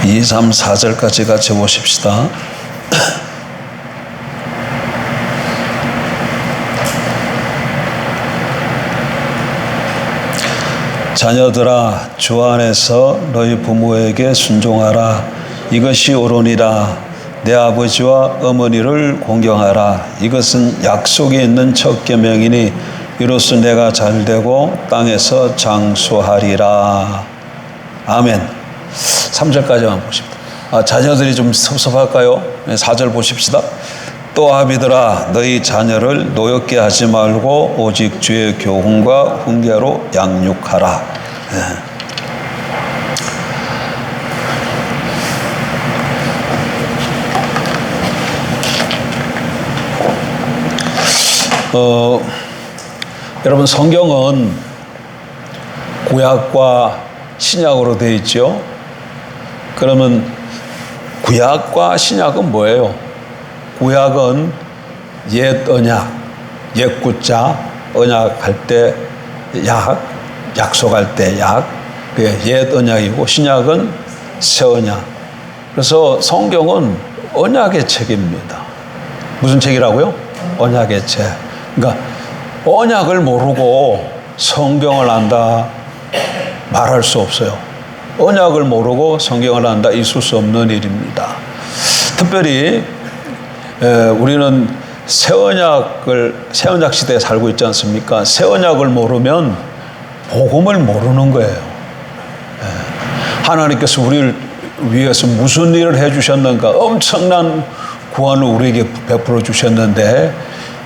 2, 3, 4절까지 같이 보십시다. 자녀들아, 주 안에서 너희 부모에게 순종하라. 이것이 옳으니라. 내 아버지와 어머니를 공경하라. 이것은 약속이 있는 첫 계명이니 이로써 내가 잘되고 땅에서 장수하리라. 아멘. 3절까지만 보십시다. 자녀들이 좀 섭섭할까요? 4절 보십시다. 또 아비들아, 너희 자녀를 노엽게 하지 말고 오직 주의 교훈과 훈계로 양육하라. 여러분, 성경은 구약과 신약으로 되어 있죠. 그러면 구약과 신약은 뭐예요? 구약은 옛 언약, 옛 구자, 언약할 때 약, 약속할 때 약, 그게 옛 언약이고, 신약은 새 언약. 그래서 성경은 언약의 책입니다. 무슨 책이라고요? 언약의 책. 그러니까 언약을 모르고 성경을 안다 말할 수 없어요. 언약을 모르고 성경을 안다 있을 수 없는 일입니다. 특별히 우리는 새 언약 시대에 살고 있지 않습니까? 새 언약을 모르면 복음을 모르는 거예요. 하나님께서 우리를 위해서 무슨 일을 해주셨는가, 엄청난 구원을 우리에게 베풀어 주셨는데,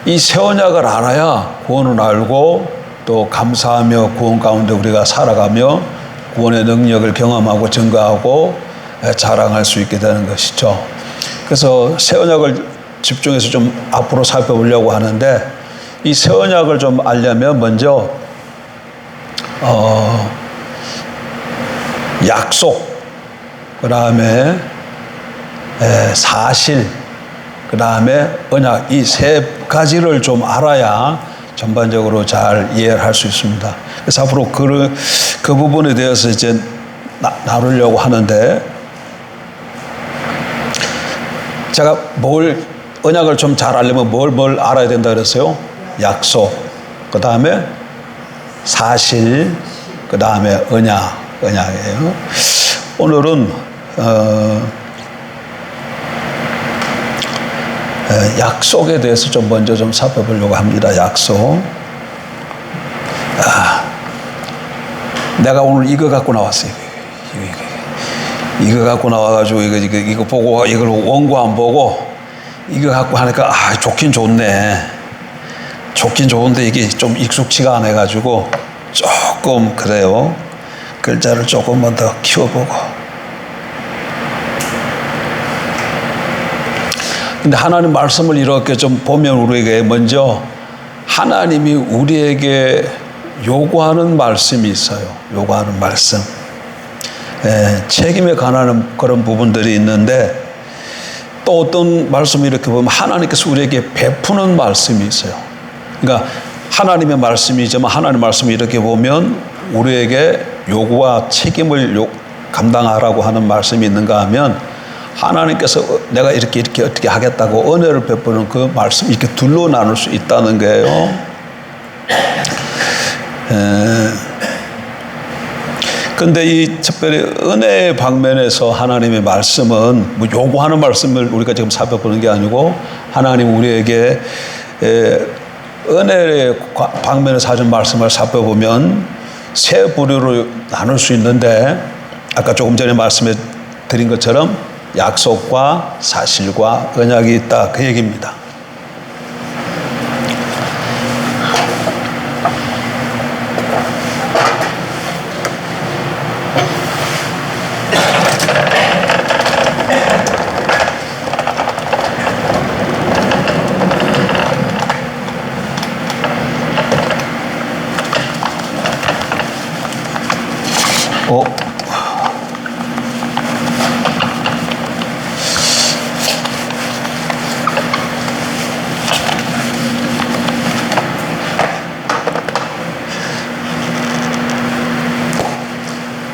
이 새 언약을 알아야 구원을 알고 또 감사하며 구원 가운데 우리가 살아가며 구원의 능력을 경험하고 증거하고 자랑할 수 있게 되는 것이죠. 그래서 새 언약을 집중해서 좀 앞으로 살펴보려고 하는데, 이 새 언약을 좀 알려면 먼저 약속, 그 다음에 사실, 그 다음에 언약, 이 세 가지를 좀 알아야 전반적으로 잘 이해를 할 수 있습니다. 그래서 앞으로 그 부분에 대해서 이제 나누려고 하는데, 제가 언약을 좀 잘 알려면 뭘 알아야 된다 그랬어요? 약속, 그 다음에 사실, 그 다음에 언약이에요. 오늘은 약속에 대해서 좀 먼저 좀 살펴보려고 합니다. 약속. 내가 오늘 이거 갖고 나왔어요. 이거 갖고 나와가지고 이거 보고 이걸 원고 안 보고 이거 갖고 하니까 좋긴 좋네. 좋긴 좋은데 이게 좀 익숙치가 않아 가지고 조금 그래요. 글자를 조금만 더 키워보고. 근데 하나님 말씀을 이렇게 좀 보면 우리에게 먼저 하나님이 우리에게 요구하는 말씀이 있어요. 요구하는 말씀. 책임에 관한 그런 부분들이 있는데, 또 어떤 말씀을 이렇게 보면 하나님께서 우리에게 베푸는 말씀이 있어요. 그러니까 하나님의 말씀이지만 하나님의 말씀을 이렇게 보면 우리에게 요구와 책임을 감당하라고 하는 말씀이 있는가 하면, 하나님께서 내가 이렇게 어떻게 하겠다고 은혜를 베푸는 그 말씀, 이렇게 둘로 나눌 수 있다는 거예요. 근데 이 특별히 은혜의 방면에서 하나님의 말씀은 뭐 요구하는 말씀을 우리가 지금 살펴보는 게 아니고, 하나님 우리에게 은혜의 방면에서 하신 말씀을 살펴보면 세 부류로 나눌 수 있는데, 아까 조금 전에 말씀해 드린 것처럼 약속과 사실과 언약이 있다, 그 얘기입니다.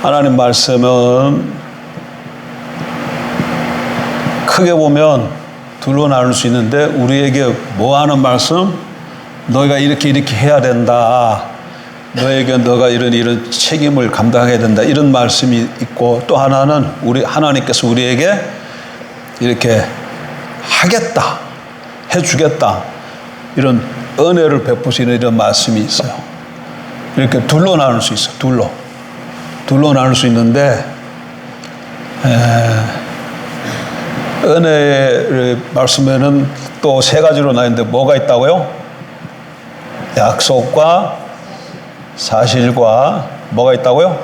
하나님 말씀은 크게 보면 둘로 나눌 수 있는데 우리에게 뭐 하는 말씀? 너희가 이렇게 해야 된다. 너에게 너가 이런 책임을 감당해야 된다. 이런 말씀이 있고 또 하나는 하나님께서 우리에게 이렇게 하겠다. 해주겠다. 이런 은혜를 베푸시는 이런 말씀이 있어요. 이렇게 둘로 나눌 수 있어요. 둘로 나눌 수 있는데 은혜의 말씀에는 또 세 가지로 나뉘는데 뭐가 있다고요? 약속과 사실과 뭐가 있다고요?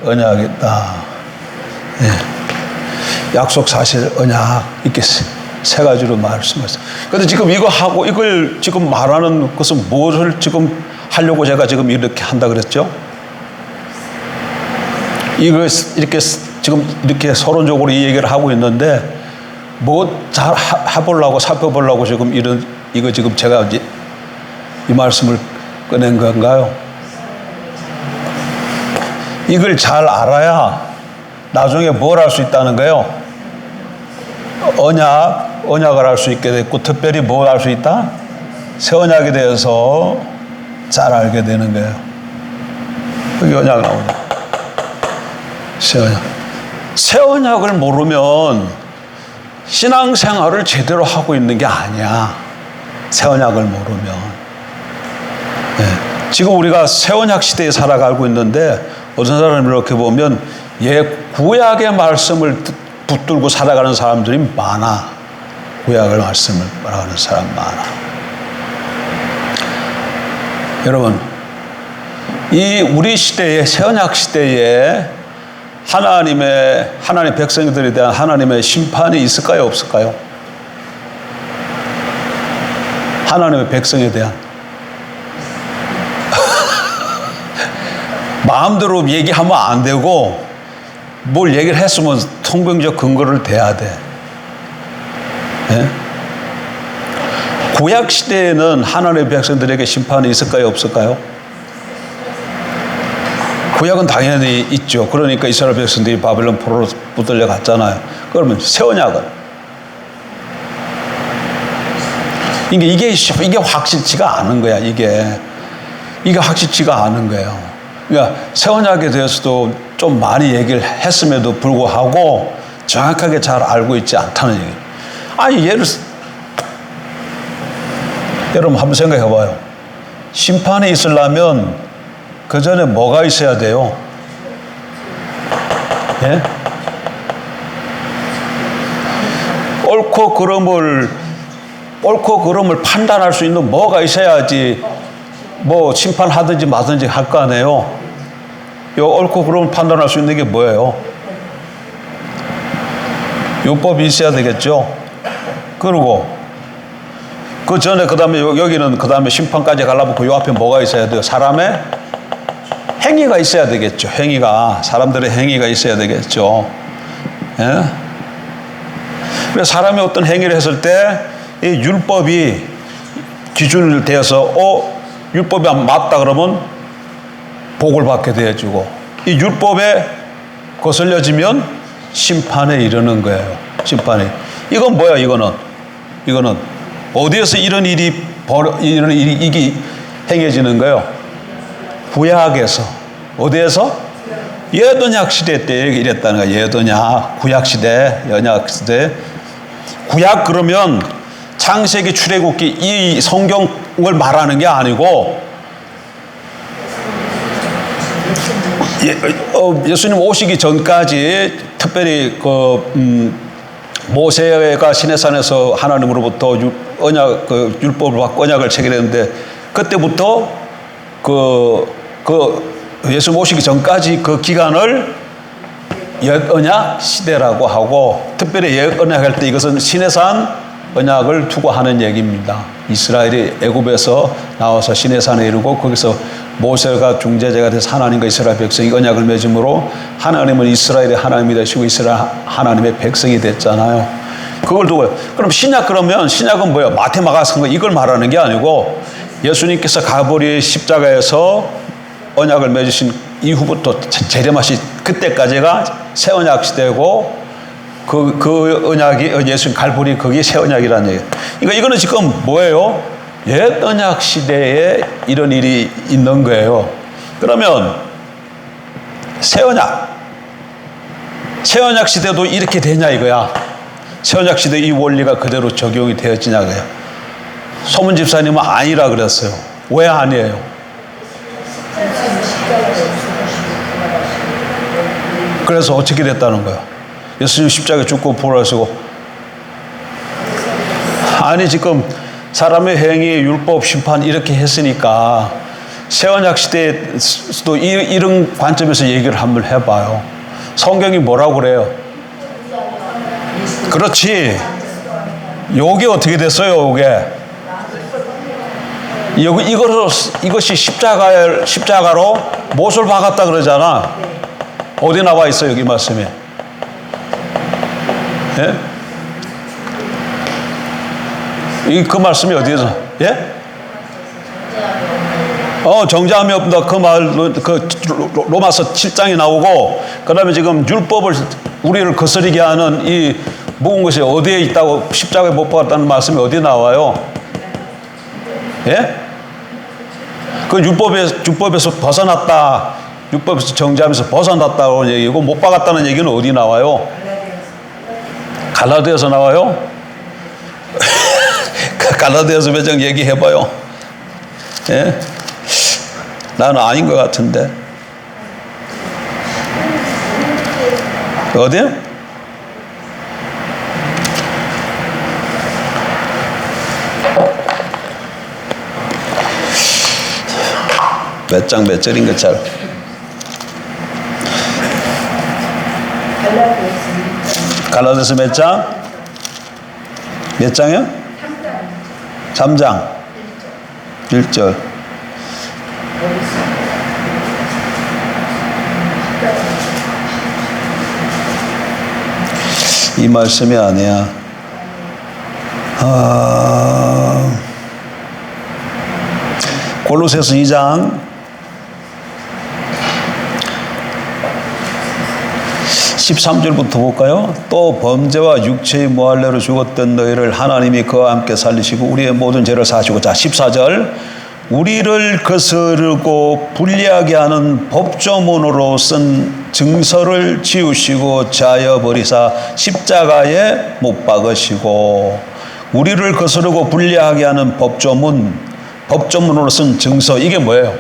언약이 있다. 약속, 사실, 언약 이렇게 세 가지로 말씀하셨어요. 그런데 지금 이걸 지금 말하는 것은 무엇을 지금 하려고 제가 지금 이렇게 한다 그랬죠? 이걸 이렇게 지금 이렇게 서론적으로 이 얘기를 하고 있는데 뭐 잘 해보려고 살펴보려고 지금 이거 지금 제가 이 말씀을 꺼낸 건가요? 이걸 잘 알아야 나중에 뭘 할 수 있다는 거예요? 언약을 할 수 있게 됐고 특별히 뭘 할 수 있다? 새 언약에 대해서 잘 알게 되는 거예요. 여기 언약 나오죠. 새 언약. 새 언약을 모르면 신앙생활을 제대로 하고 있는 게 아니야. 새 언약을 모르면. 지금 우리가 새 언약 시대에 살아가고 있는데 어떤 사람을 이렇게 보면 구약의 말씀을 붙들고 살아가는 사람들이 많아. 구약의 말씀을 살아가는 사람 많아. 여러분, 우리 시대에 새 언약 시대에 하나님 백성들에 대한 하나님의 심판이 있을까요? 없을까요? 하나님의 백성에 대한 마음대로 얘기하면 안 되고 뭘 얘기를 했으면 성경적 근거를 대야 돼. 네? 구약 시대에는 하나님의 백성들에게 심판이 있을까요? 없을까요? 구약은 당연히 있죠. 그러니까 이스라엘 백성들이 바벨론 포로로 붙들려 갔잖아요. 그러면 새 언약은 이게 확실치가 않은 거야. 이게 확실치가 않은 거예요. 그러니까 새 언약에 대해서도 좀 많이 얘기를 했음에도 불구하고 정확하게 잘 알고 있지 않다는 얘기예요. 아니 여러분 한번 생각해 봐요. 심판이 있으려면 그 전에 뭐가 있어야 돼요? 예? 옳고 그름을 판단할 수 있는 뭐가 있어야지 뭐 심판하든지 마든지 할 거 아니에요? 요 옳고 그름을 판단할 수 있는 게 뭐예요? 율법이 있어야 되겠죠? 그리고 그 전에 여기는 그 다음에 심판까지 가려면 그 앞에 뭐가 있어야 돼요? 사람의 행위가 있어야 되겠죠. 사람들의 행위가 있어야 되겠죠. 예? 그래서 사람이 어떤 행위를 했을 때 이 율법이 기준을 대어서 율법이 맞다 그러면 복을 받게 되어주고 이 율법에 거슬려지면 심판에 이르는 거예요. 심판에. 이건 뭐야? 이거는 어디에서 이런 일이 행해지는 거예요? 구약에서. 어디에서? 예언약 시대 때 이랬다는 거야. 예언약, 구약 시대, 언약 시대. 구약 그러면 창세기, 출애굽기 이 성경을 말하는 게 아니고 예수님 오시기 전까지 특별히 모세가 시내산에서 하나님으로부터 율법을 받고 언약을 체결했는데 그때부터 예수님 오시기 전까지 그 기간을 옛 언약 시대라고 하고 특별히 옛 언약 할 때 이것은 시내산 언약을 두고 하는 얘기입니다. 이스라엘이 애굽에서 나와서 시내산에 이르고 거기서 모세가 중재자가 돼서 하나님과 이스라엘 백성이 언약을 맺음으로 하나님은 이스라엘의 하나님이 되시고 이스라엘 하나님의 백성이 됐잖아요. 그걸 두고 그럼 신약은 뭐예요? 마태, 마가, 성경 이걸 말하는 게 아니고 예수님께서 가버리 십자가에서 언약을 맺으신 이후부터 제레마시 그때까지가 새 언약 시대고 그 언약이 예수님 갈보리 그게 새 언약이라는 얘기예요. 그러니까 이거는 지금 뭐예요? 옛 언약 시대에 이런 일이 있는 거예요. 그러면 새 언약 시대도 이렇게 되냐 이거야. 새 언약 시대 이 원리가 그대로 적용이 되어지냐 그래요. 소문 집사님은 아니라 그랬어요. 왜 아니에요? 그래서 어떻게 됐다는 거야? 예수님 십자가에 죽고 부활하시고. 아니 지금 사람의 행위, 율법, 심판 이렇게 했으니까 새언약 시대에도 이런 관점에서 얘기를 한번 해봐요. 성경이 뭐라고 그래요? 그렇지. 요게 어떻게 됐어요? 이것이 십자가로 못을 박았다 그러잖아. 어디 나와 있어요? 여기 말씀에. 예? 그 말씀이 어디에서? 예? 정죄함이 없다. 그 말, 로마서 7장이 나오고, 그 다음에 지금 율법을 우리를 거스르게 하는 이 묵은 것이 어디에 있다고 십자가에 못 박았다는 말씀이 어디 나와요? 예? 그 율법에서 벗어났다. 율법에서 정죄하면서 벗어났다고 얘기고, 못 박았다는 얘기는 어디 나와요? 갈라디아서 나와요? 갈라디아서 몇 장 얘기해봐요. 예? 나는 아닌 것 같은데. 어디요? 몇 장 몇 절인 것 잘. 갈라디아서 몇 장? 몇 장이요? 3장 1절. 이 말씀이 아니야. 골로새서 2장 13절부터 볼까요? 또 범죄와 육체의 모할례로 죽었던 너희를 하나님이 그와 함께 살리시고 우리의 모든 죄를 사하시고. 자, 14절. 우리를 거스르고 불리하게 하는 법조문으로 쓴 증서를 지우시고 자여 버리사 십자가에 못 박으시고. 우리를 거스르고 불리하게 하는 법조문으로 쓴 증서, 이게 뭐예요?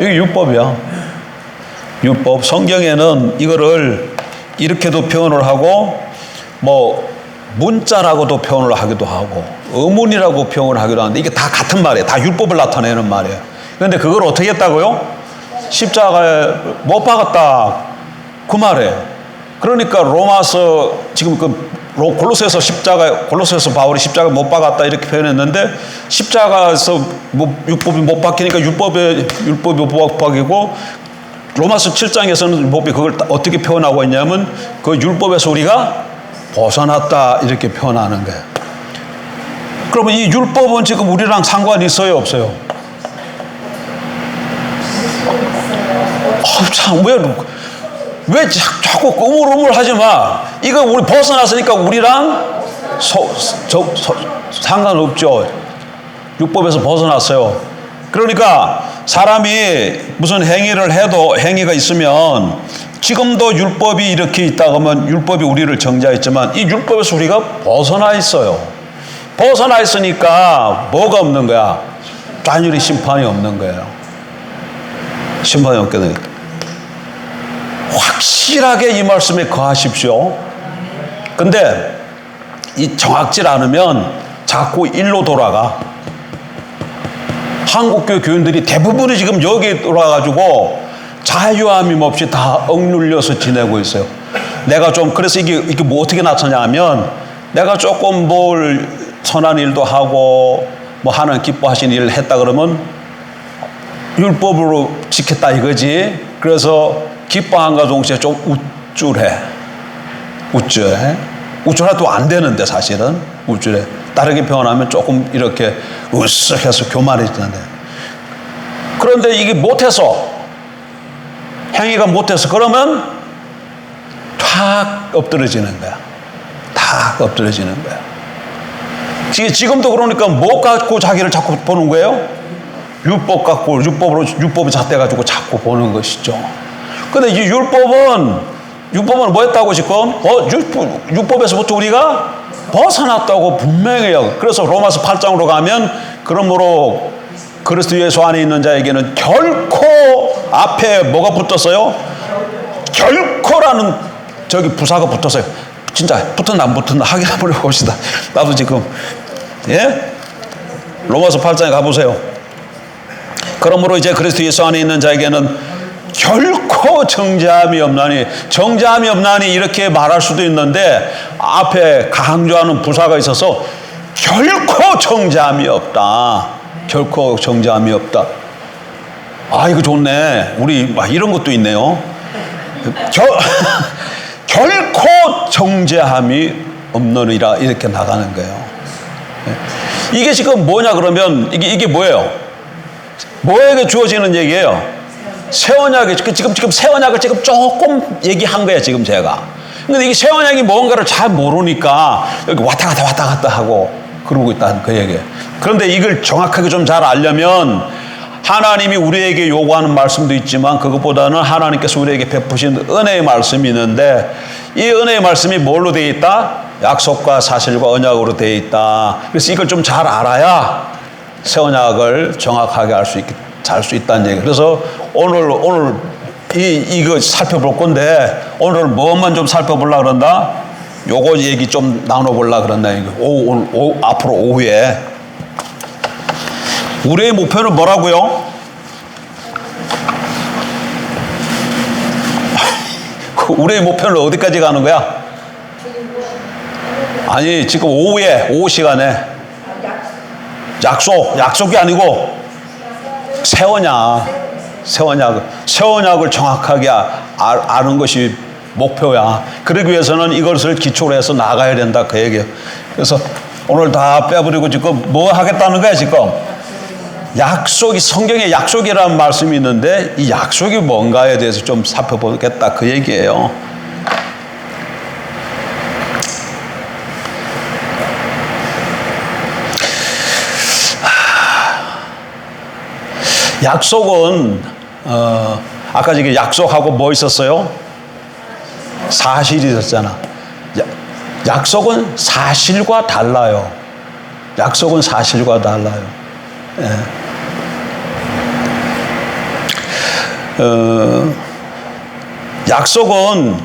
이게 율법이야. 율법. 성경에는 이거를 이렇게도 표현을 하고 문자라고도 표현을 하기도 하고 의문이라고 표현을 하기도 하는데 이게 다 같은 말이에요. 다 율법을 나타내는 말이에요. 그런데 그걸 어떻게 했다고요? 십자가에 못 박았다. 그 말이에요. 그러니까 로마서 지금 골로새서 바울이 십자가에 못 박았다 이렇게 표현했는데 십자가에서 율법이 못 박히니까 율법이 못 박이고 로마서 7장에서는 율법이 그걸 어떻게 표현하고 있냐면 그 율법에서 우리가 벗어났다 이렇게 표현하는 거예요. 그러면 이 율법은 지금 우리랑 상관이 있어요, 없어요? 참, 왜 자꾸 우물우물하지 마. 이거 우리 벗어났으니까 우리랑 상관없죠. 율법에서 벗어났어요. 그러니까 사람이 무슨 행위를 해도 행위가 있으면 지금도 율법이 이렇게 있다 하면 율법이 우리를 정죄했지만 이 율법에서 우리가 벗어나 있어요. 벗어나 있으니까 뭐가 없는 거야? 단일히 심판이 없는 거예요. 심판이 없게 돼요. 확실하게 이 말씀에 거하십시오. 근데 이 정확질 않으면 자꾸 일로 돌아가. 한국교회 교인들이 대부분이 지금 여기에 돌아가지고 자유함임 없이 다 억눌려서 지내고 있어요. 내가 좀, 그래서 이게 뭐 어떻게 나타나냐면 내가 조금 뭘 선한 일도 하고 하나님 기뻐하신 일을 했다 그러면 율법으로 지켰다 이거지. 그래서 기뻐함과 동시에 좀 우쭐해. 우쭐해도 안 되는데 사실은 우쭐해. 다르게 표현하면 조금 이렇게 으쓱해서 교만해지는데. 그런데 이게 못해서 행위가 못해서 그러면 탁 엎드려지는 거야. 탁 엎드려지는 거야. 지금도 그러니까 뭐 갖고 자기를 자꾸 보는 거예요? 율법 갖고 율법에 잣대가지고 자꾸 보는 것이죠. 근데 이 율법은 뭐였다고 지금? 율법에서부터 우리가 벗어났다고 분명해요. 그래서 로마서 8장으로 가면 그러므로 그리스도 예수 안에 있는 자에게는 결코 앞에 뭐가 붙었어요? 결코라는 저기 부사가 붙었어요. 진짜 붙었나 안 붙었나 확인 한번 해봅시다. 나도 지금 로마서 8장에 가보세요. 그러므로 이제 그리스도 예수 안에 있는 자에게는 결코 정죄함이 없나니 이렇게 말할 수도 있는데 앞에 강조하는 부사가 있어서 결코 정죄함이 없다. 결코 정죄함이 없다. 아, 이거 좋네. 우리 이런 것도 있네요. 결코 정죄함이 없느니라 이렇게 나가는 거예요. 이게 지금 뭐냐 그러면 이게 뭐예요? 뭐에게 주어지는 얘기예요? 새 언약이 지금 새 언약을 지금 조금 얘기한 거예요. 지금 제가. 근데 이게 새 언약이 뭔가를 잘 모르니까 여기 왔다 갔다 하고 그러고 있다는 그 얘기예요. 그런데 이걸 정확하게 좀 잘 알려면 하나님이 우리에게 요구하는 말씀도 있지만 그것보다는 하나님께서 우리에게 베푸신 은혜의 말씀이 있는데 이 은혜의 말씀이 뭘로 되어 있다? 약속과 사실과 언약으로 되어 있다. 그래서 이걸 좀 잘 알아야 새 언약을 정확하게 잘 수 있다는 얘기. 그래서 오늘 이거 살펴볼 건데 오늘 뭐만 좀 살펴보려고 그런다? 요거 얘기 좀 나눠보려고 그런다. 앞으로 오후에. 우리의 목표는 뭐라고요? 우리의 목표는 어디까지 가는 거야? 아니, 지금 오후 시간에 약속이 아니고 새 언약을 정확하게 아는 것이 목표야. 그러기 위해서는 이것을 기초로 해서 나가야 된다 그 얘기예요. 그래서 오늘 다 빼버리고 지금 뭐 하겠다는 거야 지금? 약속이 성경에 약속이라는 말씀이 있는데 이 약속이 뭔가에 대해서 좀 살펴보겠다 그 얘기예요. 약속은 아까 지금 약속하고 뭐 있었어요? 사실이 있었잖아. 약속은 사실과 달라요. 약속은 사실과 달라요. 예. 약속은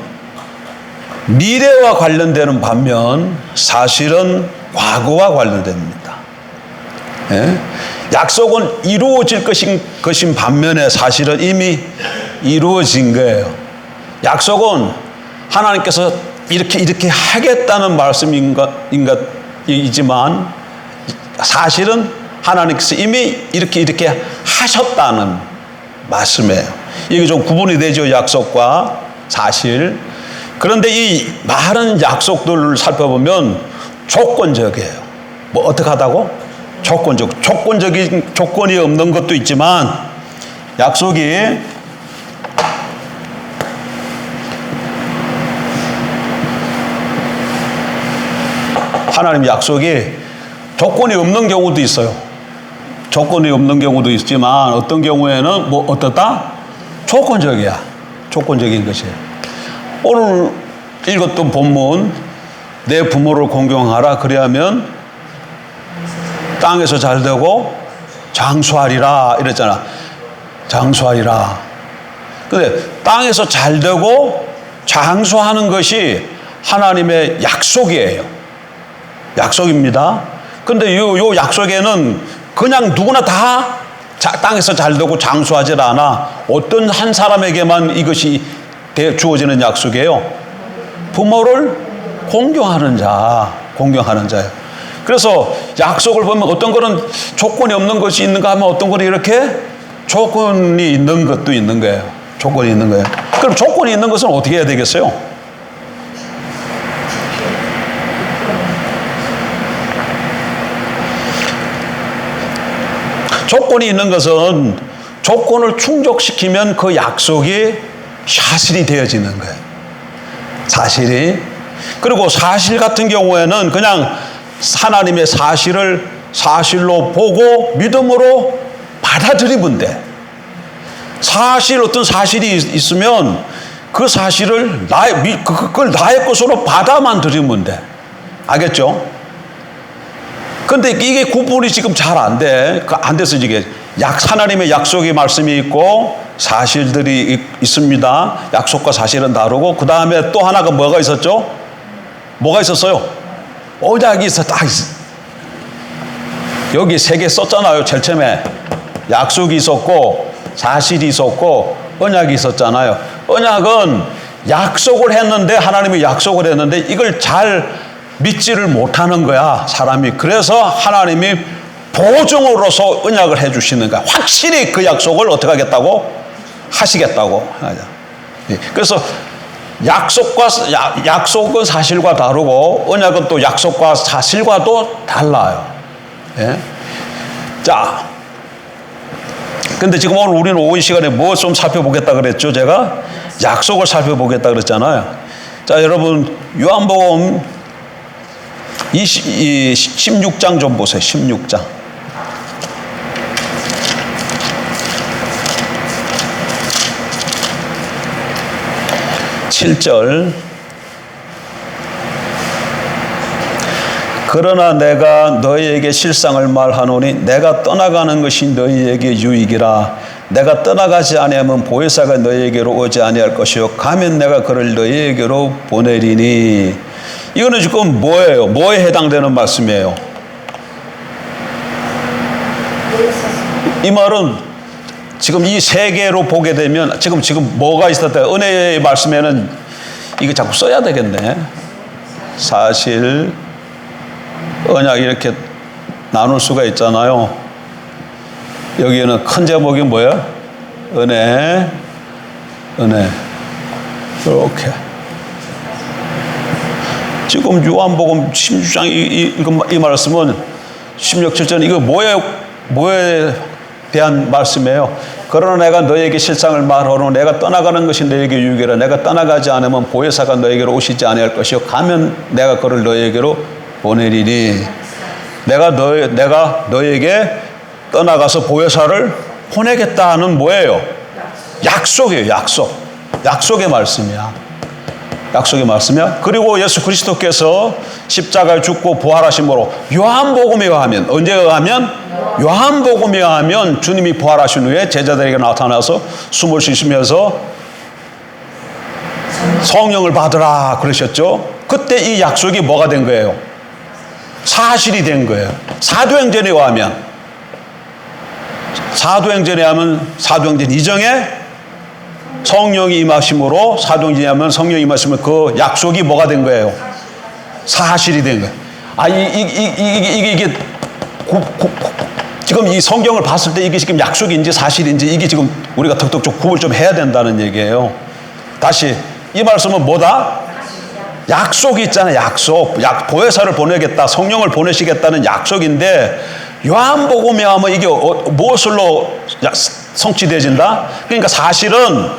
미래와 관련되는 반면 사실은 과거와 관련됩니다. 예? 약속은 이루어질 것인 반면에 사실은 이미 이루어진 거예요. 약속은 하나님께서 이렇게 하겠다는 말씀이지만 사실은 하나님께서 이미 이렇게 하셨다는 말씀이에요. 이게 좀 구분이 되죠. 약속과 사실. 그런데 이 많은 약속들을 살펴보면 조건적이에요. 뭐 어떻게 하다고? 조건적인 조건이 없는 것도 있지만 약속이 하나님 약속이 조건이 없는 경우도 있어요. 조건이 없는 경우도 있지만 어떤 경우에는 뭐 어떻다? 조건적이야. 조건적인 것이에요. 오늘 읽었던 본문 내 부모를 공경하라 그리하면 땅에서 잘되고 장수하리라 이랬잖아. 장수하리라. 근데 땅에서 잘되고 장수하는 것이 하나님의 약속이에요. 약속입니다. 근데 요 약속에는 그냥 누구나 다 땅에서 잘되고 장수하지 않아. 어떤 한 사람에게만 이것이 주어지는 약속이에요. 부모를 공경하는 자예요. 그래서 약속을 보면 어떤 거는 조건이 없는 것이 있는가 하면 어떤 거는 이렇게 조건이 있는 것도 있는 거예요. 조건이 있는 거예요. 그럼 조건이 있는 것은 어떻게 해야 되겠어요? 조건이 있는 것은 조건을 충족시키면 그 약속이 사실이 되어지는 거예요. 사실이. 그리고 사실 같은 경우에는 그냥 하나님의 사실을 사실로 보고 믿음으로 받아들이면 돼. 어떤 사실이 있으면 그 사실을 그걸 나의 것으로 받아만 들이면 돼. 알겠죠? 근데 이게 구분이 지금 잘 안 돼. 안 돼서 이게 하나님의 약속의 말씀이 있고 사실들이 있습니다. 약속과 사실은 다르고, 그 다음에 또 하나가 뭐가 있었죠? 뭐가 있었어요? 언약이 있었다. 여기 3개 썼잖아요. 제일 처음에 약속이 있었고 사실이 있었고 언약이 있었잖아요. 언약은 약속을 했는데, 하나님이 약속을 했는데 이걸 잘 믿지를 못하는 거야, 사람이. 그래서 하나님이 보증으로서 언약을 해주시는 거야. 확실히 그 약속을 어떻게 하겠다고? 하시겠다고. 그래서 약속은 사실과 다르고 언약은 또 약속과 사실과도 달라요. 예? 자, 근데 지금 오늘 우리는 오후 시간에 뭐 좀 살펴보겠다 그랬죠? 제가 약속을 살펴보겠다 그랬잖아요. 자, 여러분 요한복음 16장 좀 보세요. 16장. 7절. 그러나 내가 너희에게 실상을 말하노니 내가 떠나가는 것이 너희에게 유익이라. 내가 떠나가지 아니하면 보혜사가 너희에게로 오지 아니할 것이요 가면 내가 그를 너희에게로 보내리니. 이거는 지금 뭐예요? 뭐에 해당되는 말씀이에요? 이 말은 지금 이 3개로 보게 되면 지금 뭐가 있었다? 은혜의 말씀에는 이거 자꾸 써야 되겠네. 사실, 언약 이렇게 나눌 수가 있잖아요. 여기에는 큰 제목이 뭐예요? 은혜. 이렇게. 지금 요한복음 16장 이 말씀은 16, 7절 이거 뭐에 대한 말씀이에요? 그러나 내가 너에게 실상을 말하노 내가 떠나가는 것이 너에게 유익이라. 내가 떠나가지 않으면 보혜사가 너에게로 오시지 아니할 것이요 가면 내가 그를 너에게로 보내리니. 내가 너에게 떠나가서 보혜사를 보내겠다는 뭐예요? 약속이에요. 약속의 말씀이야. 약속의 말씀이야. 그리고 예수 그리스도께서 십자가에 죽고 부활하심으로 요한복음에 의하면, 언제 의하면? 요한복음에 의하면 주님이 부활하신 후에 제자들에게 나타나서 숨을 쉬시면서 성령을 받으라 그러셨죠. 그때 이 약속이 뭐가 된 거예요? 사실이 된 거예요. 사도행전에 의하면, 사도행전 이정에 성령이 임하심으로, 사도행전에 하면 성령이 임하시면 그 약속이 뭐가 된 거예요? 사실이 된 거예요. 이게 지금 이 성경을 봤을 때 이게 지금 약속인지 사실인지 이게 지금 우리가 덕덕 좀 구분을 좀 해야 된다는 얘기예요. 다시 이 말씀은 뭐다? 약속이 있잖아요. 보혜사를 보내겠다, 성령을 보내시겠다는 약속인데 요한복음에 하면 이게 무엇으로 성취되어진다? 그러니까 사실은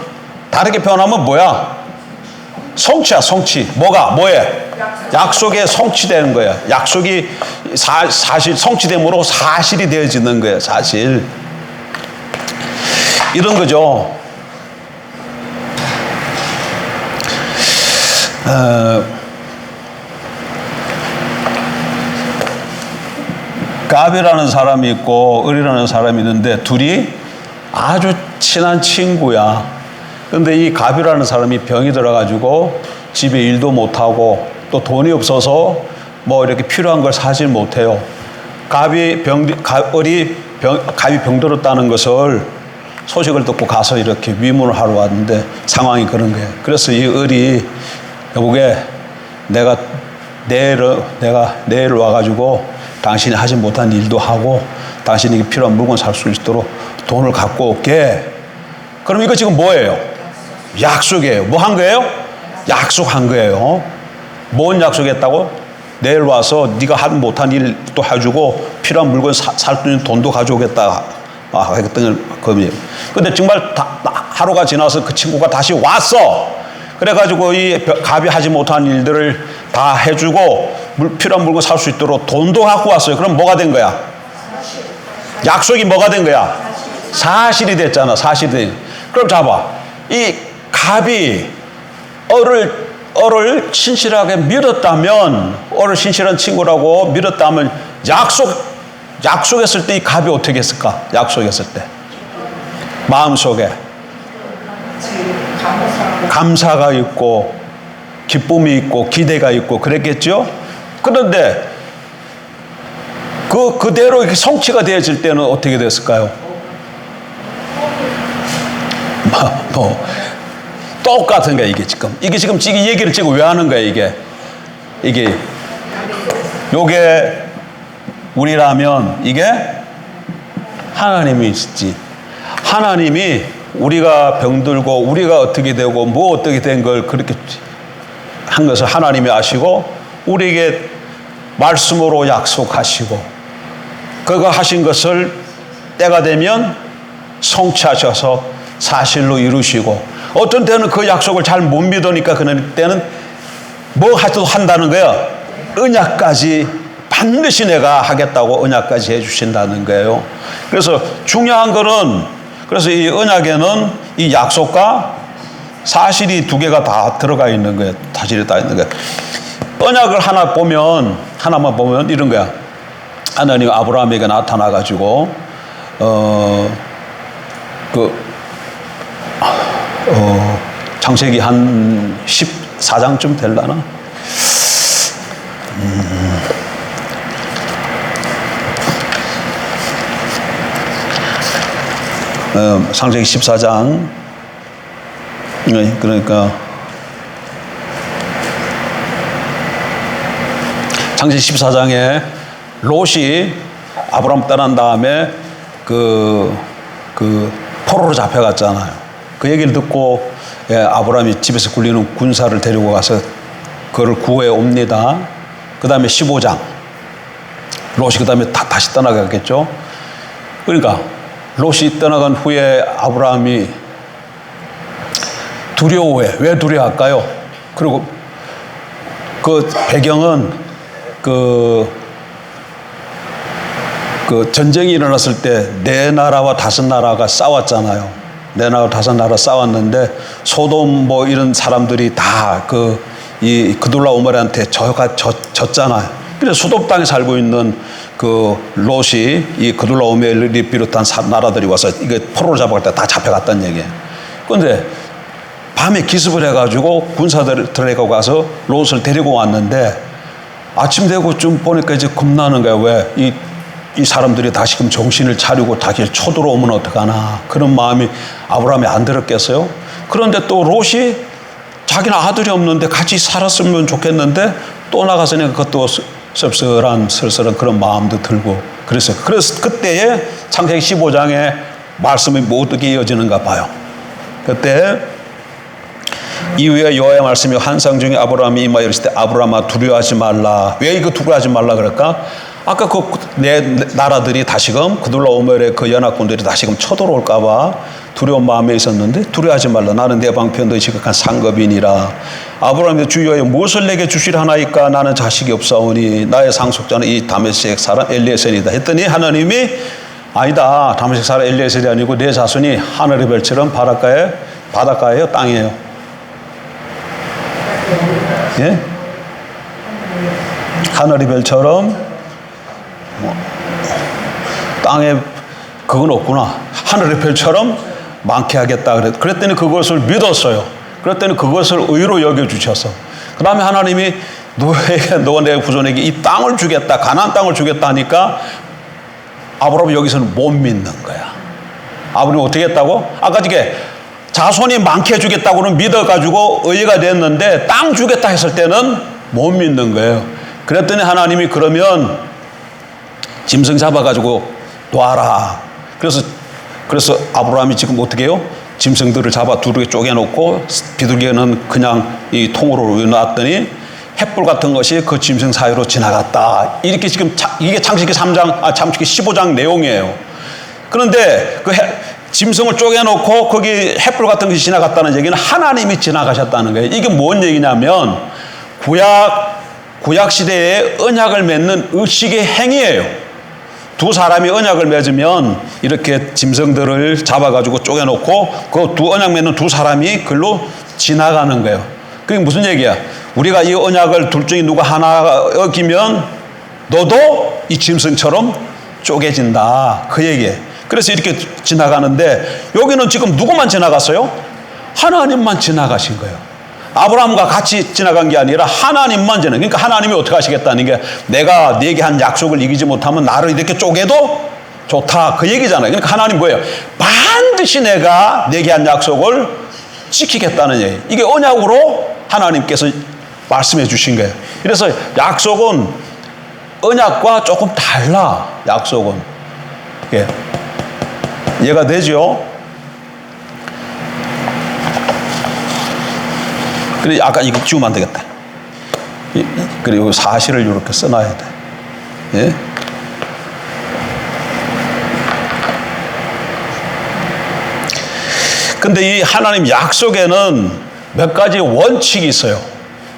다르게 표현하면 뭐야? 성취야, 성취. 뭐에? 약속에 성취되는 거야. 약속이 사실 성취됨으로 사실이 되어지는 거야. 사실. 이런 거죠. 갑이라는 사람이 있고 을이라는 사람이 있는데 둘이 아주 친한 친구야. 근데 이 갑이라는 사람이 병이 들어가지고 집에 일도 못하고 또 돈이 없어서 뭐 이렇게 필요한 걸 사질 못해요. 갑이 병 들었다는 것을 소식을 듣고 가서 이렇게 위문을 하러 왔는데 상황이 그런 거예요. 그래서 이 을이 여보게 내가 내일 와가지고 당신이 하지 못한 일도 하고 당신에게 필요한 물건 살 수 있도록 돈을 갖고 올게. 그럼 이거 지금 뭐예요? 약속이에요. 뭐 한 거예요? 약속한 거예요. 뭔 약속했다고? 내일 와서 네가 하지 못한 일도 해주고 필요한 물건 살 수 있는 돈도 가져오겠다 하겠다는 겁이에요. 근데 정말 하루가 지나서 그 친구가 다시 왔어. 그래가지고 이 갑이 하지 못한 일들을 다 해주고 필요한 물건 살 수 있도록 돈도 갖고 왔어요. 그럼 뭐가 된 거야? 약속이 뭐가 된 거야? 사실이 됐잖아. 사실이 된. 그럼 잡아. 이 갑이 을을 신실하게 믿었다면, 을을 신실한 친구라고 믿었다면 약속했을 때 이 갑이 어떻게 했을까? 약속했을 때 마음속에 감사가 있고 기쁨이 있고 기대가 있고 그랬겠죠? 그런데 그대로 이렇게 성취가 되어질 때는 어떻게 됐을까요? 똑같은 거야, 이게 지금. 이게 이 얘기를 지금 왜 하는 거야, 이게 우리라면 이게 하나님이 있지. 하나님이 우리가 병들고 우리가 어떻게 되고 뭐 어떻게 된 걸 그렇게 한 것을 하나님이 아시고 우리에게 말씀으로 약속하시고 그거 하신 것을 때가 되면 성취하셔서 사실로 이루시고 어떤 때는 그 약속을 잘 못 믿으니까 그런 때는 뭐 한다는 거야. 언약까지 반드시 내가 하겠다고 언약까지 해주신다는 거예요. 그래서 중요한 거는 그래서 이 언약에는 이 약속과 사실이 두 개가 다 들어가 있는 거예요. 사실이 다 있는 거예요. 언약을 하나만 보면 이런 거야. 하나님 아브라함에게 나타나가지고 창세기 한 14장쯤 되려나? 창세기 14장 그러니까 창세기 14장에 롯이 아브라함 떠난 다음에 포로로 잡혀갔잖아요. 그 얘기를 듣고 아브라함이 집에서 굴리는 군사를 데리고 가서 그를 구해 옵니다. 그 다음에 15장 롯이 그 다음에 다시 떠나가겠죠. 그러니까 롯이 떠나간 후에 아브라함이 두려워해. 왜 두려워할까요? 그리고 그 배경은 전쟁이 일어났을 때 네 나라와 다섯 나라가 싸웠잖아요. 네 나라 다섯 나라 싸웠는데 소돔 뭐 이런 사람들이 다 이 그돌라오멜한테 졌잖아요. 그래서 소돔 땅에 살고 있는 롯이 이 그돌라오멜이 비롯한 나라들이 와서 이거 포로를 잡아갈 때 다 잡혀갔다는 얘기예요. 그런데 밤에 기습을 해가지고 군사들을 데리고 가서 롯을 데리고 왔는데 아침 되고 좀 보니까 이제 겁나는 거야. 왜? 이 사람들이 다시금 정신을 차리고 다시 쳐들어오면 어떡하나. 그런 마음이 아브라함이 안 들었겠어요? 그런데 또 롯이 자기는 아들이 없는데 같이 살았으면 좋겠는데 또 나가서는 그것도 쓸쓸한 그런 마음도 들고 그래서 그때에 창세기 15장에 말씀이 어떻게 이어지는가 봐요. 그때 이후에 여호와의 말씀이 환상 중에 아브라함이 임하여 이르시되 아브라함아 두려워하지 말라. 왜 이거 두려워하지 말라 그럴까? 아까 내 나라들이 다시금 그돌라오멜의 그 연합군들이 다시금 쳐들어올까봐 두려운 마음에 있었는데 두려워하지 말라. 나는 내 방편도 지극한 상급이니라. 아브라함이 주여여 무엇을 내게 주시려 하나이까? 나는 자식이 없사오니 나의 상속자는 이 다메섹 사람 엘리에셀이다 했더니 하나님이 아니다. 다메섹 사람 엘리에셀이 아니고 내 자손이 하늘의 별처럼 바닷가예요? 땅이에요? 예? 하늘의 별처럼 땅에 그건 없구나. 하늘의 별처럼 많게 하겠다. 그랬더니 그것을 믿었어요. 그랬더니 그것을 의로 여겨주셔서 그 다음에 하나님이 너와 내 후손에게 이 땅을 주겠다. 가나안 땅을 주겠다 하니까 아브라함이 여기서는 못 믿는 거야. 아브라함이 어떻게 했다고? 아까 이게 자손이 많게 해주겠다고는 믿어가지고 의가 됐는데 땅 주겠다 했을 때는 못 믿는 거예요. 그랬더니 하나님이 그러면 짐승 잡아가지고 놔라. 그래서 아브라함이 지금 어떻게 해요? 짐승들을 잡아 두루게 쪼개놓고 비둘기는 그냥 이 통으로 놨더니 횃불 같은 것이 그 짐승 사이로 지나갔다. 이렇게 지금 이게 창세기 15장 내용이에요. 그런데 짐승을 쪼개놓고 거기 횃불 같은 것이 지나갔다는 얘기는 하나님이 지나가셨다는 거예요. 이게 뭔 얘기냐면 구약 시대에 언약을 맺는 의식의 행위예요. 두 사람이 언약을 맺으면 이렇게 짐승들을 잡아가지고 쪼개놓고 그 두 언약 맺는 두 사람이 글로 지나가는 거예요. 그게 무슨 얘기야? 우리가 이 언약을 둘 중에 누가 하나 어기면 너도 이 짐승처럼 쪼개진다. 그 얘기예요. 그래서 이렇게 지나가는데 여기는 지금 누구만 지나갔어요? 하나님만 지나가신 거예요. 아브라함과 같이 지나간 게 아니라 하나님만 지나간. 그러니까 하나님이 어떻게 하시겠다는 게 내가 네게 한 약속을 이기지 못하면 나를 이렇게 쪼개도 좋다. 그 얘기잖아요. 그러니까 하나님 뭐예요? 반드시 내가 네게 한 약속을 지키겠다는 얘기. 이게 언약으로 하나님께서 말씀해 주신 거예요. 그래서 약속은 언약과 조금 달라. 약속은. 예. 이해가 되죠? 그래, 아까 이거 지우면 안 되겠다. 그리고 사실을 이렇게 써놔야 돼. 예? 근데 이 하나님 약속에는 몇 가지 원칙이 있어요.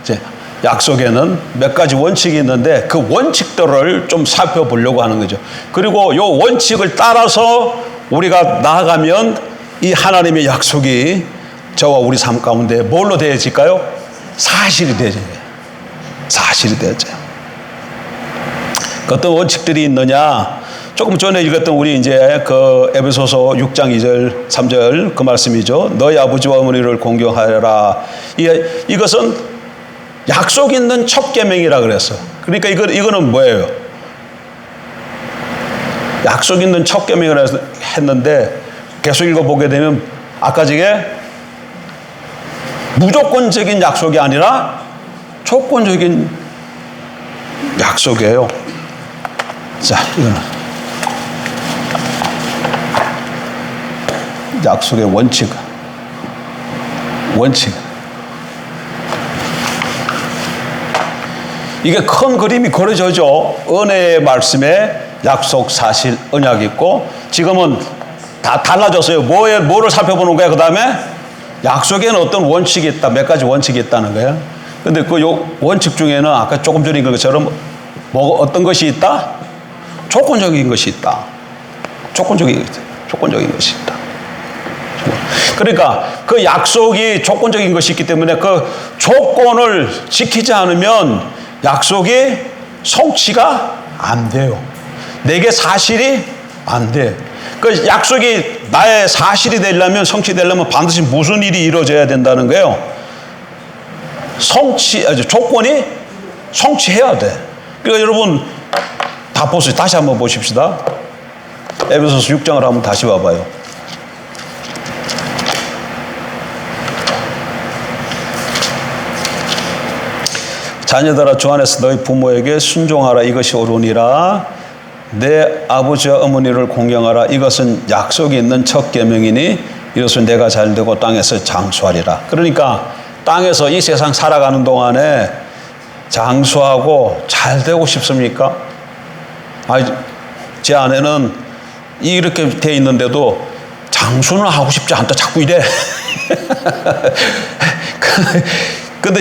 이제 약속에는 몇 가지 원칙이 있는데 그 원칙들을 좀 살펴보려고 하는 거죠. 그리고 이 원칙을 따라서 우리가 나아가면 이 하나님의 약속이 저와 우리 삶 가운데 뭘로 되어질까요? 사실이 되어져요. 사실이 되어져요. 어떤 원칙들이 있느냐? 조금 전에 읽었던 우리 이제 그 에베소서 6장 2절, 3절 그 말씀이죠. 너희 아버지와 어머니를 공경하라. 이것은 약속 있는 첫 계명이라 그랬어요. 그러니까 이거는 뭐예요? 약속 있는 첫 계명이라 했는데 계속 읽어보게 되면 아까 저게 무조건적인 약속이 아니라 조건적인 약속이에요. 자, 이거는 약속의 원칙. 이게 큰 그림이 그려져죠. 은혜의 말씀에 약속, 사실, 언약이 있고 지금은 다 달라졌어요. 뭐를 살펴보는 거야? 그 다음에 약속에는 어떤 원칙이 있다. 몇 가지 원칙이 있다는 거예요. 근데 그 원칙 중에는 아까 조금 전에 읽은 것처럼 어떤 것이 있다? 조건적인 것이 있다. 조건적인 것이 있다. 그러니까 그 약속이 조건적인 것이 있기 때문에 그 조건을 지키지 않으면 약속이 성취가 안 돼요. 내게 사실이 안 돼. 그 약속이 나의 사실이 되려면 성취되려면 반드시 무슨 일이 이루어져야 된다는 거예요. 조건이 성취해야 돼. 그러니까 여러분 다 보세요. 다시 한번 보십시다. 에베소서 6장을 한번 다시 봐봐요. 자녀들아 주 안에서 너희 부모에게 순종하라. 이것이 옳으니라. 내 아버지와 어머니를 공경하라. 이것은 약속이 있는 첫 계명이니 이것은 내가 잘되고 땅에서 장수하리라. 그러니까 땅에서 이 세상 살아가는 동안에 장수하고 잘되고 싶습니까? 제 아내는 이렇게 돼 있는데도 장수는 하고 싶지 않다. 자꾸 이래. 근데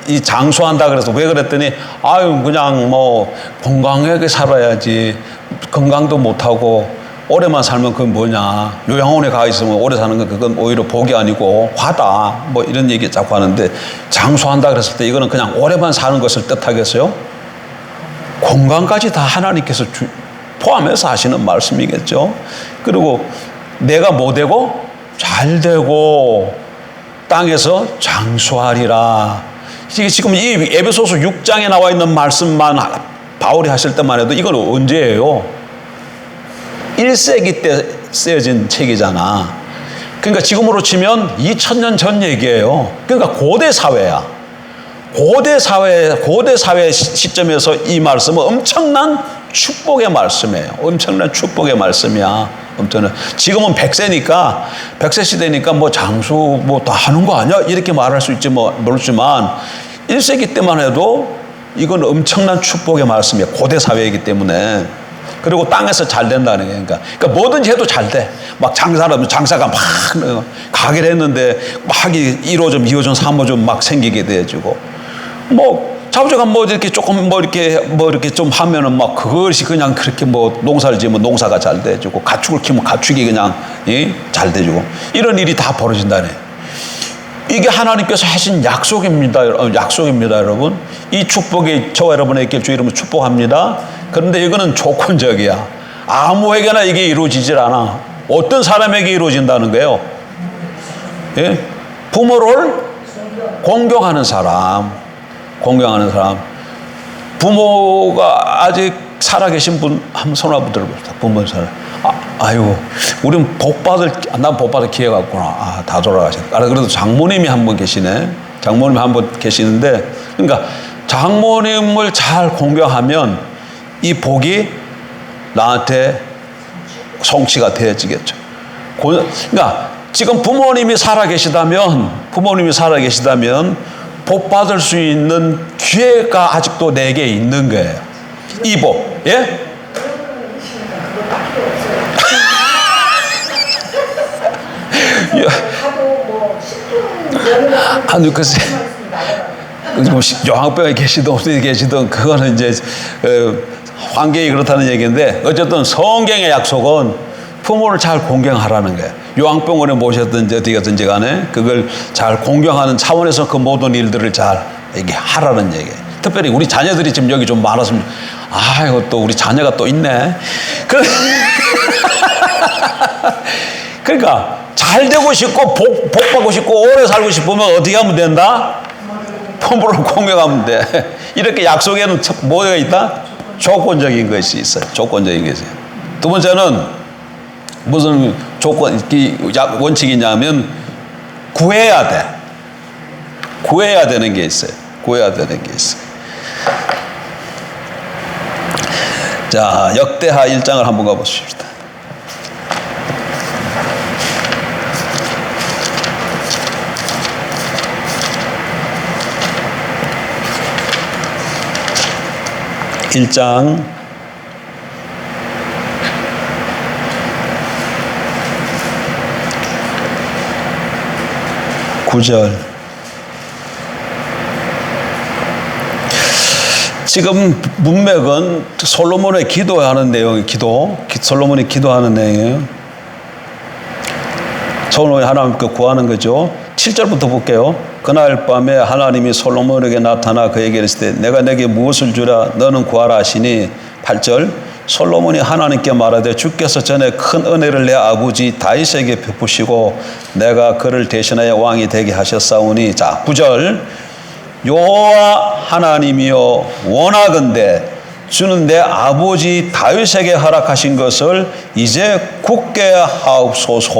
이 장수한다 그래서 왜 그랬더니 그냥 뭐 건강하게 살아야지. 건강도 못하고 오래만 살면 그건 뭐냐. 요양원에 가 있으면 오래 사는 건 그건 오히려 복이 아니고 화다. 뭐 이런 얘기 자꾸 하는데 장수한다 그랬을 때 이거는 그냥 오래만 사는 것을 뜻하겠어요? 건강까지 다 하나님께서 포함해서 하시는 말씀이겠죠. 그리고 내가 뭐 되고 잘 되고 땅에서 장수하리라. 지금 이 에베소서 6장에 나와 있는 말씀만 바울이 하실 때만 해도 이건 언제예요? 1세기 때 쓰여진 책이잖아. 그러니까 지금으로 치면 2000년 전 얘기예요. 그러니까 고대 사회야. 고대 사회 시점에서 이 말씀은 엄청난 축복의 말씀이에요. 엄청난 축복의 말씀이야. 지금은 100세 시대니까 뭐 장수 뭐 다 하는 거 아니야? 이렇게 말할 수 있지 뭐 모르지만 1세기 때만 해도 이건 엄청난 축복의 말씀이에요. 고대 사회이기 때문에. 그리고 땅에서 잘 된다는 거예요. 그러니까 뭐든지 해도 잘 돼. 막 장사가 막 가게를 했는데 막 1호점, 2호점, 3호점 막 생기게 돼가지고 뭐 자부자가 뭐 이렇게 조금 뭐 이렇게 좀 하면은 막 그것이 그냥 그렇게 뭐 농사를 지으면 농사가 잘 돼주고 가축을 키우면 가축이 그냥 잘 돼주고 이런 일이 다 벌어진다네. 이게 하나님께서 하신 약속입니다, 여러분. 이 축복이 저와 여러분에게 주 이름으로 축복합니다. 그런데 이거는 조건적이야. 아무에게나 이게 이루어지질 않아. 어떤 사람에게 이루어진다는 거예요? 예? 부모를 공경하는 사람. 부모가 아직 살아계신 분 한번 손 한번 들어봅시다. 부모 살아. 난 복 받을 기회가 없구나. 다 돌아가셨다. 그래도 장모님이 한 분 계시네. 장모님이 한 분 계시는데, 그러니까 장모님을 잘 공경하면 이 복이 나한테 성취가 되어지겠죠. 그러니까 지금 부모님이 살아계시다면 복 받을 수 있는 기회가 아직도 내게 있는 거예요. 이 복, 예? 아니 글쎄, 요양병에 계시든 어디 계시든 그거는 이제 환경이 그렇다는 얘기인데 어쨌든 성경의 약속은 부모를 잘 공경하라는 거예요. 요양병원에 모셨든지 어디 가든지 간에 그걸 잘 공경하는 차원에서 그 모든 일들을 잘 이게 하라는 얘기예요. 특별히 우리 자녀들이 지금 여기 좀 많았으면 이거 또 우리 자녀가 또 있네. 그러니까 잘 되고 싶고 복 받고 싶고 오래 살고 싶으면 어떻게 하면 된다? 부모를 공경하면 돼. 이렇게 약속에는 뭐가 있다? 조건적인 것이 있어요. 조건적인 것이. 두 번째는 무슨 원칙이냐면 구해야 돼. 구해야 되는 게 있어요. 자, 역대하 1장을 한번 가보십시다. 지금 문맥은 솔로몬의 기도하는 내용이 솔로몬이 기도하는 내용이에요. 솔로몬이 하나님께 구하는 거죠. 7절부터 볼게요. 그날 밤에 하나님이 솔로몬에게 나타나 그에게 이르시되 내가 내게 무엇을 주랴 너는 구하라 하시니 8절 솔로몬이 하나님께 말하되 주께서 전에 큰 은혜를 내 아버지 다윗에게 베푸시고 내가 그를 대신하여 왕이 되게 하셨사오니 자 9절 여호와 하나님이여 원하건대 주는 내 아버지 다윗에게 허락하신 것을 이제 굳게 하옵소서.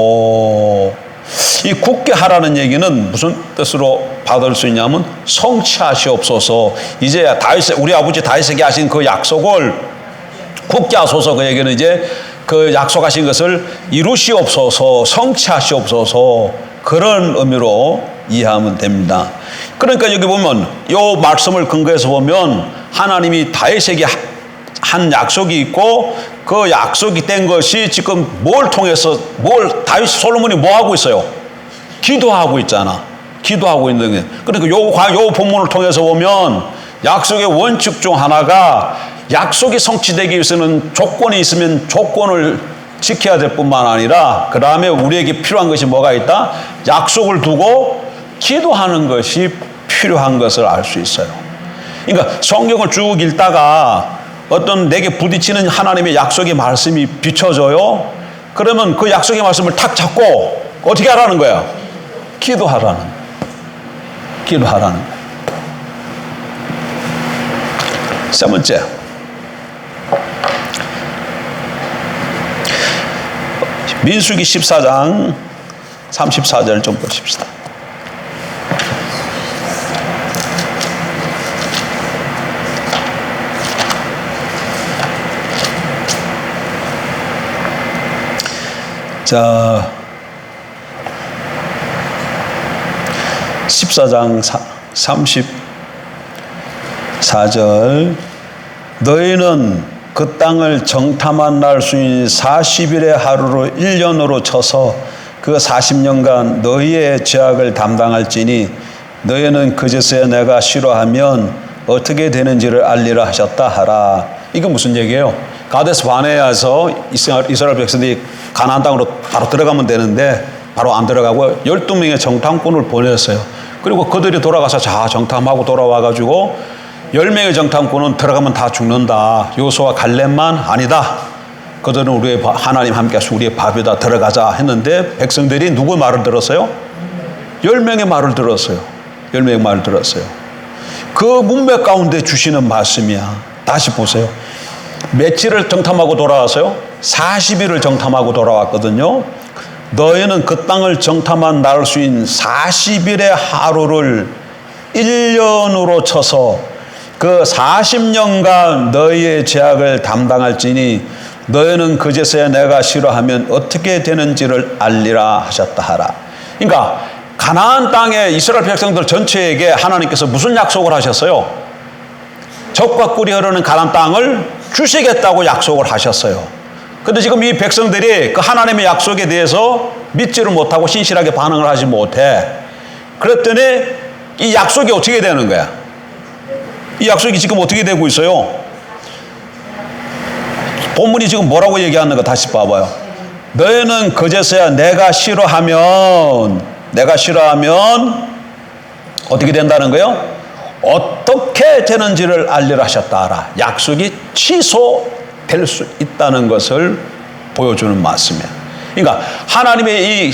이 굳게 하라는 얘기는 무슨 뜻으로 받을 수 있냐면 성취하시옵소서. 이제 우리 아버지 다윗에게 하신 그 약속을 굳게 하소서. 그 얘기는 이제 그 약속하신 것을 이루시옵소서, 성취하시옵소서 그런 의미로 이해하면 됩니다. 그러니까 여기 보면 이 말씀을 근거해서 보면 하나님이 다윗에게 한 약속이 있고 그 약속이 된 것이 지금 뭘 통해서 다윗 솔로몬이 뭐 하고 있어요? 기도하고 있잖아. 기도하고 있는 게. 그러니까 요 본문을 통해서 보면 약속의 원칙 중 하나가 약속이 성취되기 위해서는 조건이 있으면 조건을 지켜야 될 뿐만 아니라 그 다음에 우리에게 필요한 것이 뭐가 있다? 약속을 두고 기도하는 것이 필요한 것을 알 수 있어요. 그러니까 성경을 쭉 읽다가 어떤 내게 부딪히는 하나님의 약속의 말씀이 비춰져요. 그러면 그 약속의 말씀을 탁 잡고 어떻게 하라는 거야? 기도하라는 거야. 세 번째, 민수기 14장 34절 좀 보십시다. 자, 14장 34절 너희는 그 땅을 정탐한 날 수인 40일의 하루로 1년으로 쳐서 그 40년간 너희의 죄악을 담당할지니 너희는 그제서야 내가 싫어하면 어떻게 되는지를 알리라 하셨다 하라. 이게 무슨 얘기예요? 가데스 바네아에서 이스라엘 백성들이 가나안 땅으로 바로 들어가면 되는데 바로 안 들어가고 12명의 정탐꾼을 보냈어요. 그리고 그들이 돌아가서 자 정탐하고 돌아와가지고 10명의 정탐꾼은 들어가면 다 죽는다. 요수와 갈렙만 아니다. 그들은 우리의 하나님 함께하시고 우리의 밥이다. 들어가자 했는데 백성들이 누구의 말을 들었어요? 10명의 말을 들었어요. 10명의 말을 들었어요. 그 문맥 가운데 주시는 말씀이야. 다시 보세요. 며칠을 정탐하고 돌아왔어요? 40일을 정탐하고 돌아왔거든요. 너희는 그 땅을 정탐한 날 수인 40일의 하루를 1년으로 쳐서 그 40년간 너희의 죄악을 담당할지니 너희는 그제서야 내가 싫어하면 어떻게 되는지를 알리라 하셨다 하라. 그러니까 가나안 땅의 이스라엘 백성들 전체에게 하나님께서 무슨 약속을 하셨어요? 적과 꿀이 흐르는 가나안 땅을 주시겠다고 약속을 하셨어요. 근데 지금 이 백성들이 그 하나님의 약속에 대해서 믿지를 못하고 신실하게 반응을 하지 못해. 그랬더니 이 약속이 어떻게 되는 거야? 이 약속이 지금 어떻게 되고 있어요? 본문이 지금 뭐라고 얘기하는 거 다시 봐봐요. 너희는 그제서야 내가 싫어하면 어떻게 된다는 거예요? 어떻게 되는지를 알리라 하셨다 하라. 약속이 취소될 수 있다는 것을 보여주는 말씀이에요. 그러니까 하나님의 이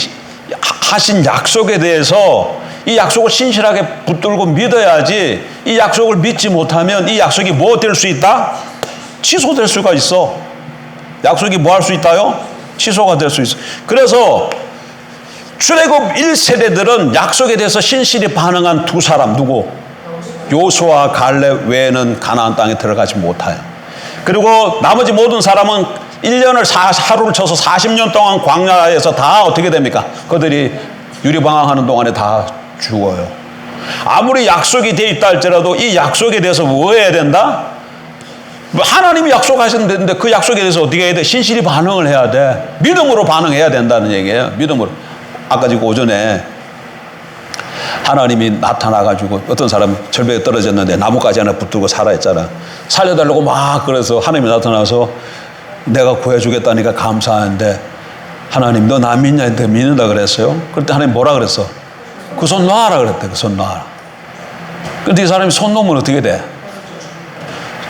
하신 약속에 대해서 이 약속을 신실하게 붙들고 믿어야지. 이 약속을 믿지 못하면 이 약속이 뭐 될 수 있다? 취소될 수가 있어. 약속이 뭐 할 수 있다요? 취소가 될 수 있어. 그래서 출애굽 1세대들은 약속에 대해서 신실히 반응한 두 사람 누구? 요수와 갈렙 외에는 가나안 땅에 들어가지 못해요. 그리고 나머지 모든 사람은 1년을 하루를 쳐서 40년 동안 광야에서 다 어떻게 됩니까? 그들이 유리방황하는 동안에 다 죽어요. 아무리 약속이 돼 있다 할지라도 이 약속에 대해서 뭐 해야 된다? 하나님이 약속하셨는데 그 약속에 대해서 어떻게 해야 돼? 신실히 반응을 해야 돼. 믿음으로 반응해야 된다는 얘기예요. 믿음으로. 아까 지금 오전에 하나님이 나타나가지고 어떤 사람 절벽에 떨어졌는데 나뭇가지 하나 붙들고 살아있잖아. 살려달라고 막 그래서 하나님이 나타나서 내가 구해주겠다니까 감사한데 하나님 너 나 믿냐 했는데 믿는다 그랬어요. 그럴 때 하나님 뭐라 그랬어? 그 손 놔라 그랬대. 그 손 놔라. 그런데 이 사람이 손 놓으면 어떻게 돼?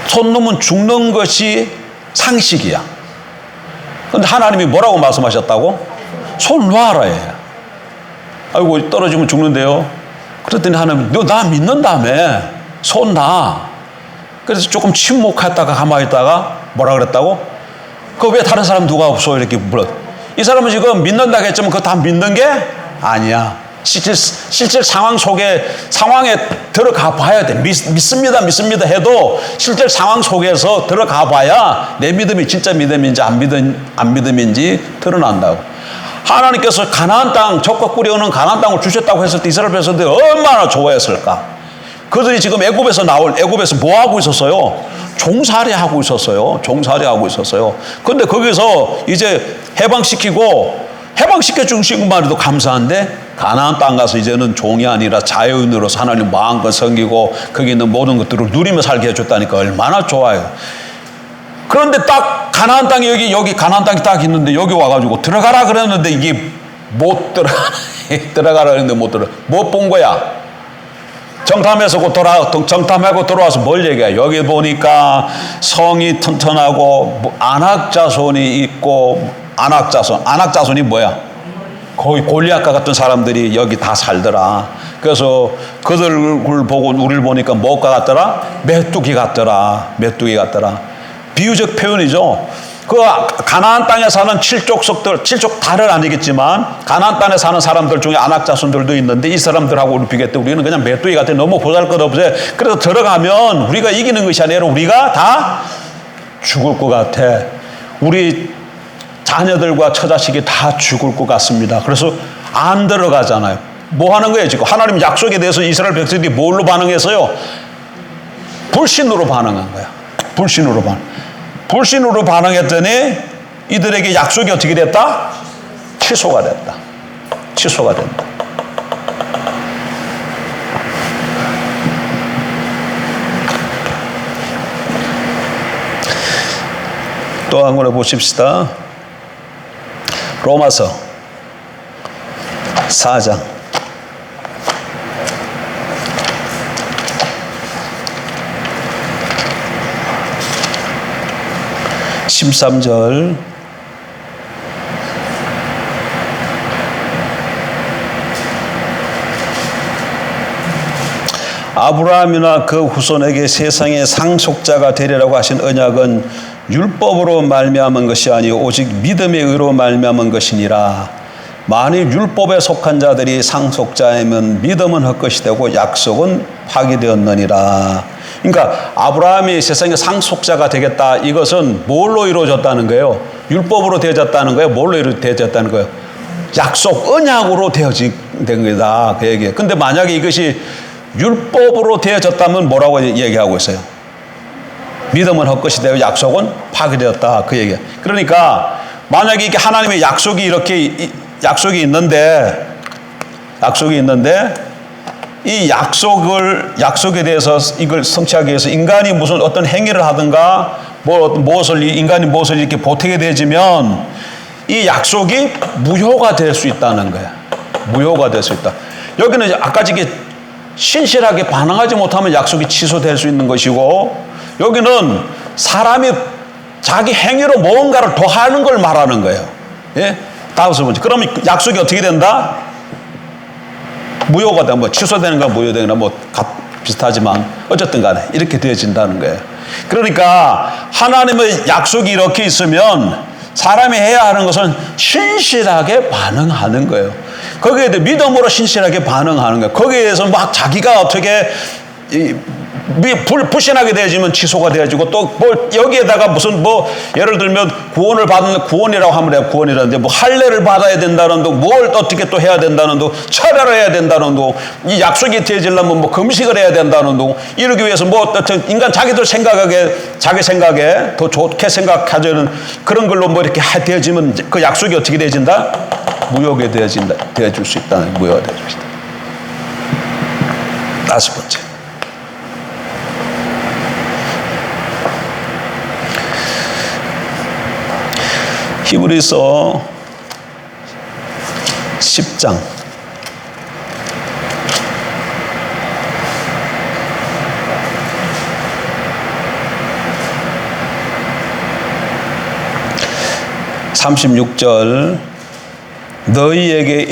손 놓으면 죽는 것이 상식이야. 그런데 하나님이 뭐라고 말씀하셨다고? 손 놔라 얘. 아이고 떨어지면 죽는데요. 그랬더니 하나님 너 나 믿는다며 손 놔. 그래서 조금 침묵했다가 가만히 있다가 뭐라 그랬다고? 그 왜 다른 사람 누가 없어 이렇게 물어. 이 사람은 지금 믿는다고 했지만 그거 다 믿는 게 아니야. 실제 상황에 들어가 봐야 돼. 믿습니다 해도 실제 상황 속에서 들어가 봐야 내 믿음이 진짜 믿음인지 안 믿음인지 드러난다고. 하나님께서 가나안 땅, 적과 꿀이 흐르는 가나안 땅을 주셨다고 했을 때 이스라엘 백성들이 얼마나 좋아했을까? 그들이 지금 애굽에서 뭐 하고 있었어요? 종살이 하고 있었어요. 근데 거기서 이제 해방시켜 주신 것만 해도 감사한데 가나안 땅 가서 이제는 종이 아니라 자유인으로서 하나님 마음껏 섬기고 거기 있는 모든 것들을 누리며 살게 해줬다니까 얼마나 좋아요. 그런데 딱 가나안 땅이 여기 가나안 땅이 딱 있는데 여기 와가지고 들어가라 그랬는데 이게 못 들어가라 그랬는데 못 들어. 못 본 거야. 정탐하고 돌아와서 뭘 얘기해? 여기 보니까 성이 튼튼하고 안악자손이 있고 안악자손이 뭐야? 거의 골리앗과 같은 사람들이 여기 다 살더라. 그래서 그들을 보고 우리를 보니까 뭐가 같더라? 메뚜기 같더라. 비유적 표현이죠. 그 가나안 땅에 사는 칠족 다는 아니겠지만 가나안 땅에 사는 사람들 중에 안악자손들도 있는데 이 사람들하고 우리 비교할 때 우리는 그냥 메뚜기 같아. 너무 보잘것없어요. 그래서 들어가면 우리가 이기는 것이 아니라 우리가 다 죽을 것 같아. 우리 자녀들과 처자식이 다 죽을 것 같습니다. 그래서 안 들어가잖아요. 뭐 하는 거예요 지금? 하나님 약속에 대해서 이스라엘 백성들이 뭘로 반응했어요? 불신으로 반응한 거야. 불신으로 반응했더니 이들에게 약속이 어떻게 됐다? 취소가 됐다. 취소가 된다. 또 한 권 보십시다. 로마서 4장 13절 아브라함이나 그 후손에게 세상의 상속자가 되리라고 하신 언약은 율법으로 말미암은 것이 아니요 오직 믿음의 의로 말미암은 것이니라. 만일 율법에 속한 자들이 상속자이면 믿음은 헛것이 되고 약속은 파기되었느니라. 그러니까 아브라함이 세상의 상속자가 되겠다. 이것은 뭘로 이루어졌다는 거예요? 율법으로 되어졌다는 거예요? 뭘로 되어졌다는 거예요? 약속, 언약으로 되어진 거다. 그 얘기예요. 근데 만약에 이것이 율법으로 되어졌다면 뭐라고 얘기하고 있어요? 믿음은 헛것이 되고 약속은 파기되었다. 그 얘기예요. 그러니까 만약에 이게 하나님의 약속이 이렇게 약속이 있는데 이 약속에 대해서 이걸 성취하기 위해서 인간이 무슨 어떤 행위를 하든가 인간이 무엇을 이렇게 보태게 되지면 이 약속이 무효가 될 수 있다는 거야. 무효가 될 수 있다. 여기는 아까 이게 신실하게 반응하지 못하면 약속이 취소될 수 있는 것이고, 여기는 사람이 자기 행위로 무언가를 더하는 걸 말하는 거예요. 예? 다섯 번째. 그러면 약속이 어떻게 된다? 무효가 되면 취소되는 건 무효되는 건 비슷하지만 어쨌든 간에 이렇게 되어진다는 거예요. 그러니까 하나님의 약속이 이렇게 있으면 사람이 해야 하는 것은 신실하게 반응하는 거예요. 거기에 대해 믿음으로 신실하게 반응하는 거예요. 거기에 대해서 막 자기가 어떻게 불신하게 되어지면 취소가 되어지고, 또 여기에다가 무슨 예를 들면 구원을 받는, 구원이라고 하면 해요. 구원이라는데 할례를 받아야 된다는 둥, 뭘 어떻게 또 해야 된다는 둥, 철회를 해야 된다는 둥, 이 약속이 되어지려면 금식을 해야 된다는 둥, 이러기 위해서 어떤 인간 자기들 자기 생각에 더 좋게 생각하자는 그런 걸로 이렇게 되어지면 그 약속이 어떻게 되어진다? 무효가 되어질 수 있다. 무효가 되어질 수 있다. 다섯 번째. 히브리서 10장 36절 너희에게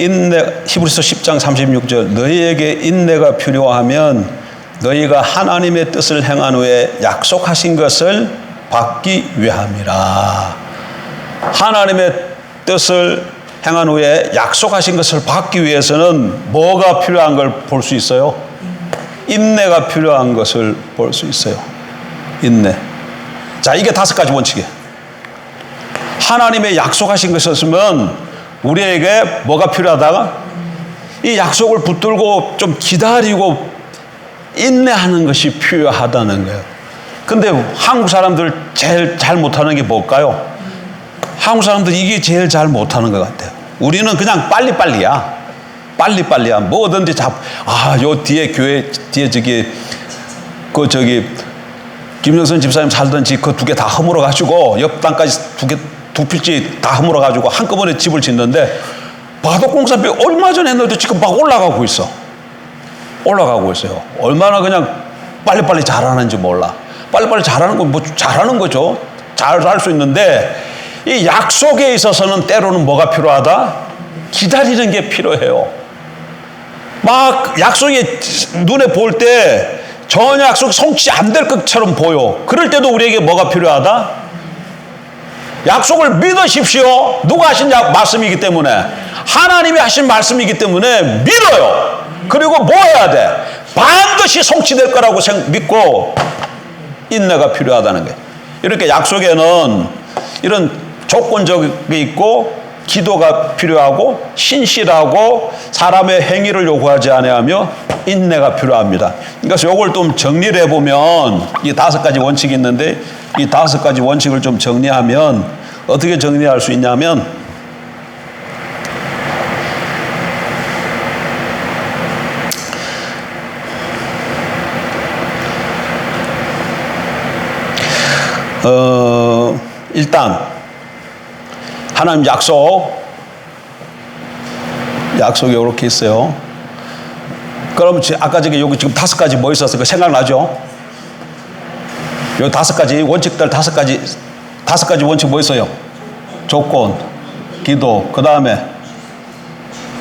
히브리서 10장 36절 너희에게 인내가 필요하면 너희가 하나님의 뜻을 행한 후에 약속하신 것을 받기 위함이라. 하나님의 뜻을 행한 후에 약속하신 것을 받기 위해서는 뭐가 필요한 걸 볼 수 있어요? 인내가 필요한 것을 볼 수 있어요. 인내. 자, 이게 다섯 가지 원칙이에요. 하나님의 약속하신 것이었으면 우리에게 뭐가 필요하다가 이 약속을 붙들고 좀 기다리고 인내하는 것이 필요하다는 거예요. 근데 한국 사람들 제일 잘 못하는 게 뭘까요? 한국 사람들이 이게 제일 잘 못하는 것 같아요. 우리는 그냥 빨리빨리야. 뭐든지 요 뒤에 교회 뒤에 김영선 집사님 살던 집 그 두 개 다 허물어 가지고 옆 땅까지 두 필지 다 허물어 가지고 한꺼번에 집을 짓는데 바둑공사비 얼마 전에 했는데 지금 막 올라가고 있어요. 얼마나 그냥 빨리빨리 잘하는지 몰라. 빨리빨리 잘하는 건 잘하는 거죠. 잘 할 수 있는데 이 약속에 있어서는 때로는 뭐가 필요하다? 기다리는 게 필요해요. 막 약속이 눈에 볼 때 전혀 약속 성취 안 될 것처럼 보여. 그럴 때도 우리에게 뭐가 필요하다? 약속을 믿으십시오. 누가 하신 말씀이기 때문에, 하나님이 하신 말씀이기 때문에 믿어요. 그리고 뭐 해야 돼? 반드시 성취될 거라고 믿고 인내가 필요하다는 게. 이렇게 약속에는 이런 조건적이 있고 기도가 필요하고 신실하고 사람의 행위를 요구하지 아니하며 인내가 필요합니다. 그래서 이걸 좀 정리를 해보면 이 5가지 원칙이 있는데 이 5가지 원칙을 좀 정리하면 어떻게 정리할 수 있냐면 일단 하나님 약속이 이렇게 있어요. 그럼 아까 여기 지금 5가지 뭐 있었어요? 생각나죠? 요 5가지 원칙들 5가지 원칙 뭐 있어요? 조건, 기도, 그 다음에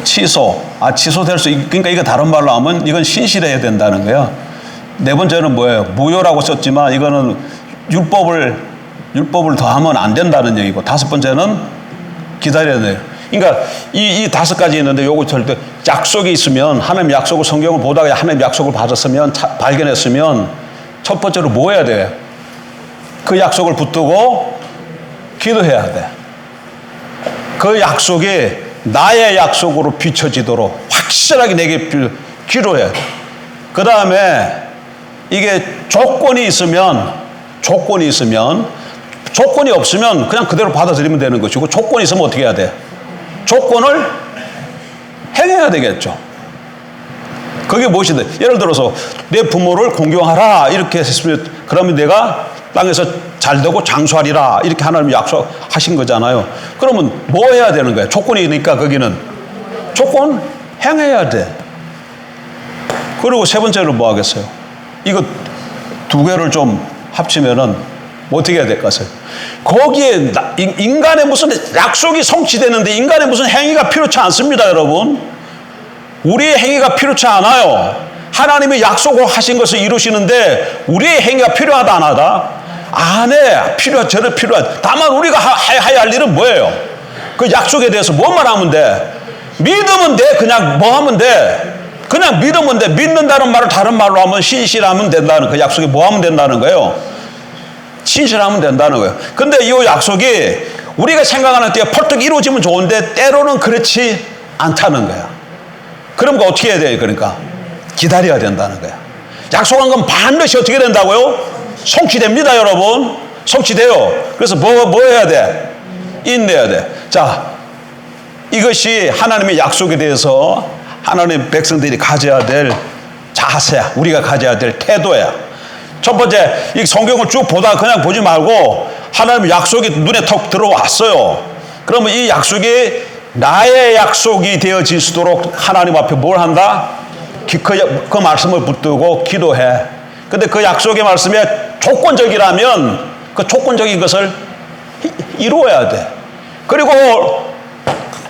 취소. 취소될 수, 그러니까 이거 다른 말로 하면 이건 신실해야 된다는 거예요. 네 번째는 뭐예요? 무효라고 썼지만 이거는 율법을 더하면 안 된다는 얘기고, 5번째는 기다려야 돼요. 그러니까 이 5가지 있는데 요거 절대 약속이 있으면 하나님 약속을 성경을 보다가 하나님 약속을 받았으면 발견했으면 첫 번째로 뭐 해야 돼? 그 약속을 붙들고 기도해야 돼. 그 약속이 나의 약속으로 비춰지도록 확실하게 내게 기도해야 돼. 그 다음에 이게 조건이 없으면 그냥 그대로 받아들이면 되는 것이고, 조건이 있으면 어떻게 해야 돼? 조건을 행해야 되겠죠. 그게 무엇인데? 예를 들어서 내 부모를 공경하라 이렇게 했으면, 그러면 내가 땅에서 잘되고 장수하리라 이렇게 하나님이 약속하신 거잖아요. 그러면 뭐 해야 되는 거예요? 조건이니까 거기는 조건 행해야 돼. 그리고 세 번째로 뭐 하겠어요? 이거 2개를 좀 합치면은 어떻게 해야 될 것 같아요? 거기에 인간의 무슨 약속이 성취되는데 인간의 무슨 행위가 필요치 않습니다, 여러분. 우리의 행위가 필요치 않아요. 하나님이 약속을 하신 것을 이루시는데 우리의 행위가 필요하다 안 하다? 안 해. 저는 필요하다. 다만 우리가 해야 할 일은 뭐예요? 그 약속에 대해서 뭐만 하면 돼? 믿으면 돼. 그냥 뭐 하면 돼? 그냥 믿으면 돼. 믿는다는 말을 다른 말로 하면 신실하면 된다는, 그 약속에 뭐 하면 된다는 거예요? 신실하면 된다는 거예요. 근데 이 약속이 우리가 생각하는 때에 펄떡 이루어지면 좋은데 때로는 그렇지 않다는 거야. 그럼 어떻게 해야 돼요? 그러니까 기다려야 된다는 거야. 약속한 건 반드시 어떻게 된다고요? 성취됩니다, 여러분. 성취돼요. 그래서 뭐 해야 돼? 인내해야 돼. 자, 이것이 하나님의 약속에 대해서 하나님 백성들이 가져야 될 자세야. 우리가 가져야 될 태도야. 첫 번째, 이 성경을 쭉 보다 그냥 보지 말고 하나님의 약속이 눈에 턱 들어왔어요. 그러면 이 약속이 나의 약속이 되어질 수 있도록 하나님 앞에 뭘 한다? 그 말씀을 붙들고 기도해. 근데 그 약속의 말씀이 조건적이라면 그 조건적인 것을 이루어야 돼. 그리고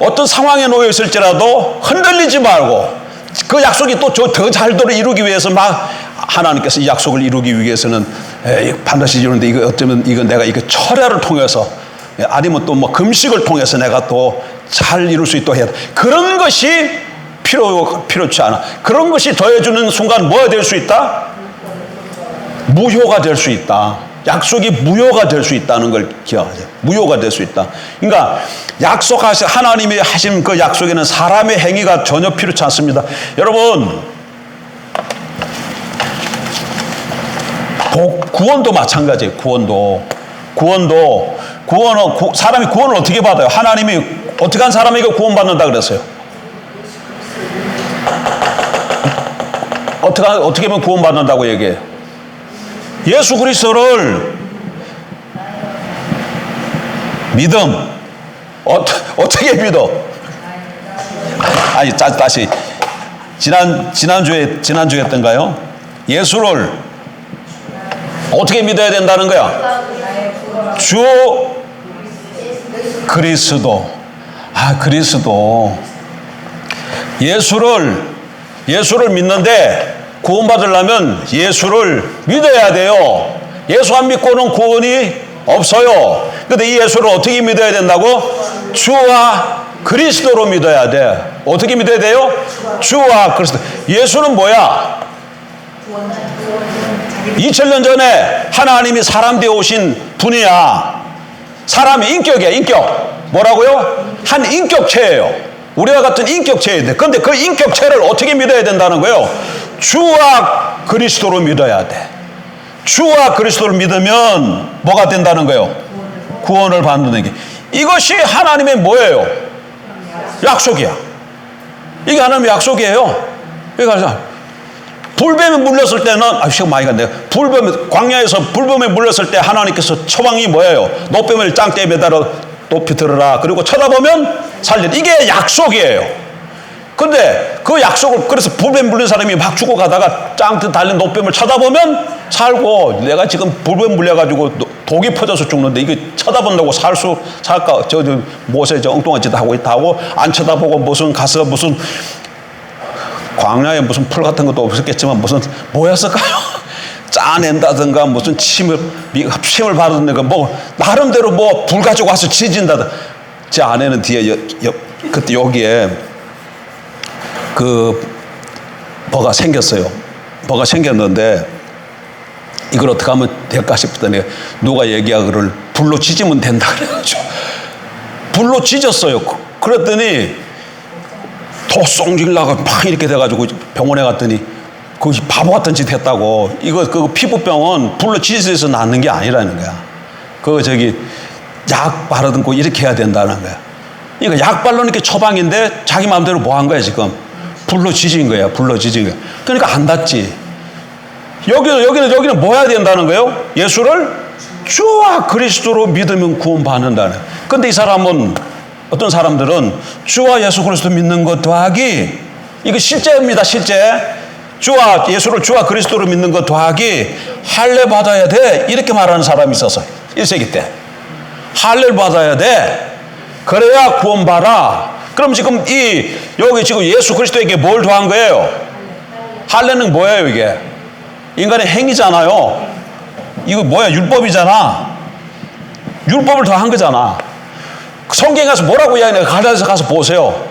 어떤 상황에 놓여 있을지라도 흔들리지 말고 그 약속이 또 더 잘도록 이루기 위해서 막 하나님께서 이 약속을 이루기 위해서는 반드시 이루는데 이거 어쩌면 이건 내가 이거 철야를 통해서 아니면 또 뭐 금식을 통해서 내가 또 잘 이룰 수 있도록 해야 돼. 그런 것이 필요치 않아. 그런 것이 더해주는 순간 뭐가 될 수 있다? 무효가 될 수 있다. 약속이 무효가 될 수 있다는 걸 기억하세요. 무효가 될 수 있다. 그러니까 하나님이 하신 그 약속에는 사람의 행위가 전혀 필요치 않습니다. 여러분, 구원도 마찬가지예요. 사람이 구원을 어떻게 받아요? 하나님이 어떻게 한 사람이 구원받는다 그랬어요? 어떻게 하면 구원받는다고 얘기해요? 예수 그리스도를 믿음. 어떻게 믿어? 아니, 다시. 지난주에 했던가요? 예수를 어떻게 믿어야 된다는 거야? 주 그리스도. 그리스도. 예수를 믿는데 구원받으려면 예수를 믿어야 돼요. 예수 안 믿고는 구원이 없어요. 근데 이 예수를 어떻게 믿어야 된다고? 주와 그리스도로 믿어야 돼. 어떻게 믿어야 돼요? 주와 그리스도. 예수는 뭐야? 2000년 전에 하나님이 사람 되어 오신 분이야. 사람이 인격이야, 인격. 뭐라고요? 한 인격체예요. 우리와 같은 인격체인데, 근데 그 인격체를 어떻게 믿어야 된다는 거예요? 주와 그리스도로 믿어야 돼. 주와 그리스도를 믿으면 뭐가 된다는 거예요? 구원을 받는 게. 이것이 하나님의 뭐예요? 약속이야. 이게 하나님의 약속이에요. 그러니까 불뱀에 물렸을 때는 시간 많이 갔네요. 광야에서 불뱀에 물렸을 때 하나님께서 처방이 뭐예요? 노뱀을 짱대에 매달아 높이 들으라. 그리고 쳐다보면 살리라. 이게 약속이에요. 근데 그 약속을, 그래서 불뱀 물린 사람이 막 죽어가다가 짱트 달린 노뱀을 쳐다보면 살고, 내가 지금 불뱀 물려가지고 독이 퍼져서 죽는데 이게 쳐다본다고 살까? 저 못에 저 엉뚱한 짓 하고 있다고 안 쳐다보고 무슨 가서 무슨 광야에 무슨 풀 같은 것도 없었겠지만 무슨 뭐였을까요? 짜낸다든가 무슨 침을 받는다든가 뭐 나름대로 뭐 불 가지고 와서 지진다든가. 제 아내는 뒤에 그때 여기에 그 뭐가 생겼어요. 뭐가 생겼는데 이걸 어떻게 하면 될까 싶더니 누가 얘기하기를 불로 지지면 된다 그래가지고 불로 지졌어요. 그랬더니 더 썽질나가 막 이렇게 돼가지고 병원에 갔더니 그 바보 같은 짓 했다고. 그 피부병은 불로 지져서 낫는 게 아니라는 거야. 약 바르든고 이렇게 해야 된다는 거야. 그러니까 약 바르는 게 처방인데 자기 마음대로 뭐 한 거야 지금? 불로 지진 거야. 불로 지진 거야. 그러니까 안 닿지. 여기는 뭐 해야 된다는 거예요? 예수를 주와 그리스도로 믿으면 구원받는다는. 근데 이 사람은, 어떤 사람들은 주와 예수 그리스도 믿는 것 더하기, 이거 실제입니다. 실제. 예수를 주와 그리스도로 믿는 것 더하기 할례 받아야 돼. 이렇게 말하는 사람이 있었어요. 1세기 때. 할례를 받아야 돼. 그래야 구원받아. 그럼 지금 여기 지금 예수 그리스도에게 뭘 더한 거예요? 할례는 뭐예요, 이게? 인간의 행위잖아요. 이거 뭐야? 율법이잖아. 율법을 더한 거잖아. 성경에 가서 뭐라고 이야기하냐? 갈라디아서 가서 보세요.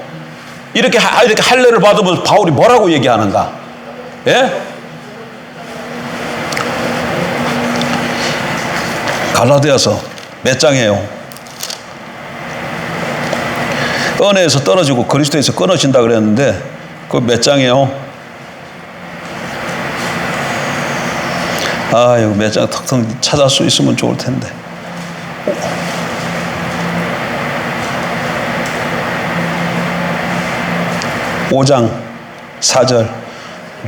이렇게 할례를 받으면 바울이 뭐라고 얘기하는가? 예? 갈라디아서 몇 장이에요? 은혜에서 떨어지고 그리스도에서 끊어진다 그랬는데 그 몇 장이에요? 이거 몇 장 턱턱 찾을 수 있으면 좋을 텐데. 5장 4절.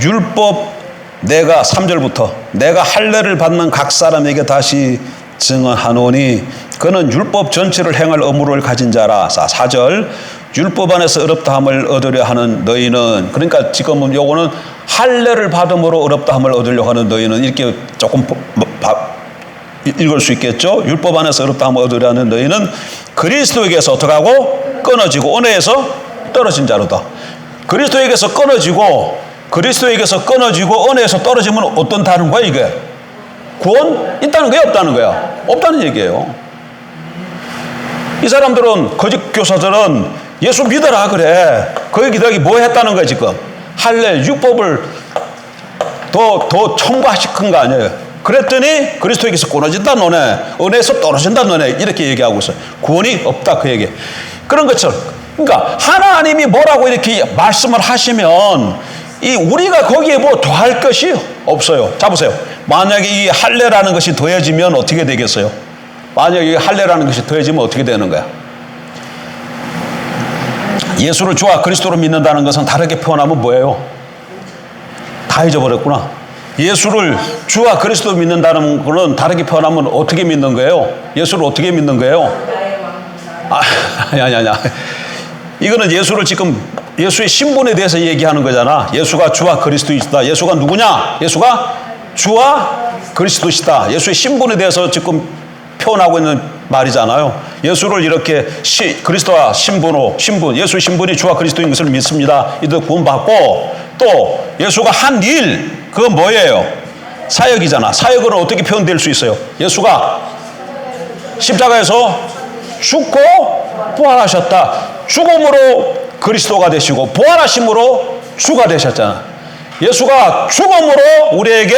율법 내가 3절부터 내가 할례를 받는 각 사람에게 다시 증언하노니 그는 율법 전체를 행할 의무를 가진 자라. 4절. 율법 안에서 어렵다함을 얻으려 하는 너희는, 그러니까 지금은 요거는 할례를 받음으로 어렵다함을 얻으려고 하는 너희는, 이렇게 조금 읽을 수 있겠죠. 율법 안에서 어렵다함을 얻으려 하는 너희는 그리스도에게서 어떻게 하고 끊어지고 은혜에서 떨어진 자로다. 그리스도에게서 끊어지고 은혜에서 떨어지면 어떤다는 거야 이게? 구원 있다는 거야 없다는 거야? 없다는 얘기예요. 이 사람들은, 거짓 교사들은 예수 믿어라 그래. 거기다가 뭐 했다는 거야 지금? 할례 율법을 더 첨가시킨 거 아니에요? 그랬더니 그리스도에게서 끊어진다 너네, 은혜에서 떨어진다 너네, 이렇게 얘기하고 있어요. 구원이 없다 그 얘기. 그런 것처럼, 그러니까 하나님이 뭐라고 이렇게 말씀을 하시면 우리가 거기에 뭐 더할 것이 없어요. 자 보세요. 만약에 이 할례라는 것이 더해지면 어떻게 되겠어요? 만약에 이 할례라는 것이 더해지면 어떻게 되는 거야? 예수를 주와 그리스도로 믿는다는 것은 다르게 표현하면 뭐예요? 다 잊어버렸구나. 예수를 주와 그리스도로 믿는다는 것은 다르게 표현하면 어떻게 믿는 거예요? 예수를 어떻게 믿는 거예요? 아니. 이거는 예수를 지금 예수의 신분에 대해서 얘기하는 거잖아. 예수가 주와 그리스도이시다. 예수가 누구냐? 예수가 주와 그리스도시다. 예수의 신분에 대해서 지금 표현하고 있는 말이잖아요. 예수를 이렇게 그리스도와 예수의 신분이 주와 그리스도인 것을 믿습니다. 이들 구원받고, 또 예수가 한 일, 그건 뭐예요? 사역이잖아. 사역은 어떻게 표현될 수 있어요? 예수가 십자가에서 죽고 부활하셨다. 죽음으로 그리스도가 되시고 부활하심으로 주가 되셨잖아. 예수가 죽음으로 우리에게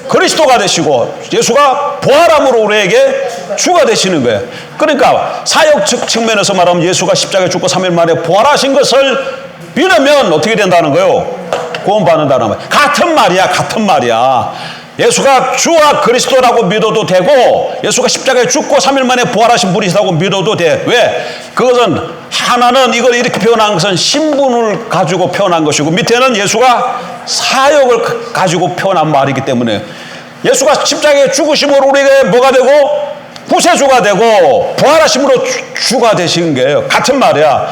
그리스도가 되시고 예수가 부활함으로 우리에게 주가 되시는 거예요. 그러니까 사역 측면에서 말하면 예수가 십자가에 죽고 3일 만에 부활하신 것을 믿으면 어떻게 된다는 거예요? 구원받는다는 말. 같은 말이야, 같은 말이야. 예수가 주와 그리스도라고 믿어도 되고 예수가 십자가에 죽고 3일 만에 부활하신 분이시라고 믿어도 돼. 왜? 그것은 하나는 이걸 이렇게 표현한 것은 신분을 가지고 표현한 것이고 밑에는 예수가 사역을 가지고 표현한 말이기 때문에 예수가 십자가에 죽으심으로 우리에게 뭐가 되고 구세주가 되고 부활하심으로 주가 되신 거예요. 같은 말이야.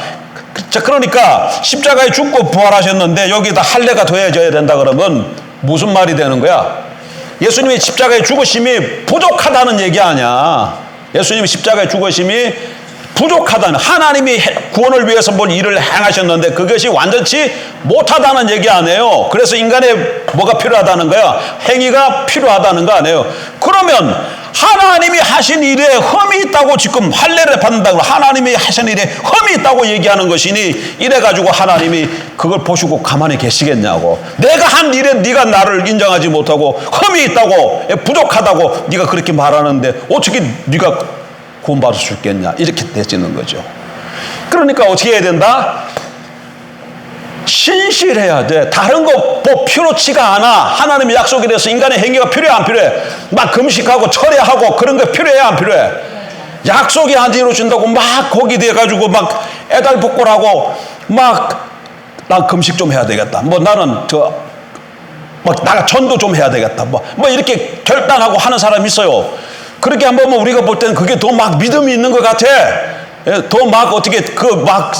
자, 그러니까 십자가에 죽고 부활하셨는데 여기다 할례가 더해져야 된다 그러면 무슨 말이 되는 거야? 예수님이 십자가에 죽으심이 부족하다는 얘기 아니야. 예수님이 십자가에 죽으심이 부족하다는, 하나님이 구원을 위해서 뭘 일을 행하셨는데 그것이 완전치 못하다는 얘기 아니에요. 그래서 인간의 뭐가 필요하다는 거야? 행위가 필요하다는 거 아니에요. 그러면 하나님이 하신 일에 흠이 있다고 지금 할례를 받는다고 하나님이 하신 일에 흠이 있다고 얘기하는 것이니 이래가지고 하나님이 그걸 보시고 가만히 계시겠냐고. 내가 한 일에 네가 나를 인정하지 못하고 흠이 있다고 부족하다고 네가 그렇게 말하는데 어떻게 네가 구원받을 수 있겠냐 이렇게 되지는 거죠. 그러니까 어떻게 해야 된다? 신실해야 돼. 다른 거 뭐 필요치가 않아. 하나님의 약속에 대해서 인간의 행위가 필요해 안 필요해? 막 금식하고 철회하고 그런 거 필요해 안 필요해? 약속이 안 이루어진다고 막 거기 돼가지고 막 애달복골하고 막 난 금식 좀 해야 되겠다. 뭐 나는 막 나가 전도 좀 해야 되겠다. 뭐 이렇게 결단하고 하는 사람이 있어요. 그렇게 한번 우리가 볼 때는 그게 더 막 믿음이 있는 것 같아. 더 막 어떻게 막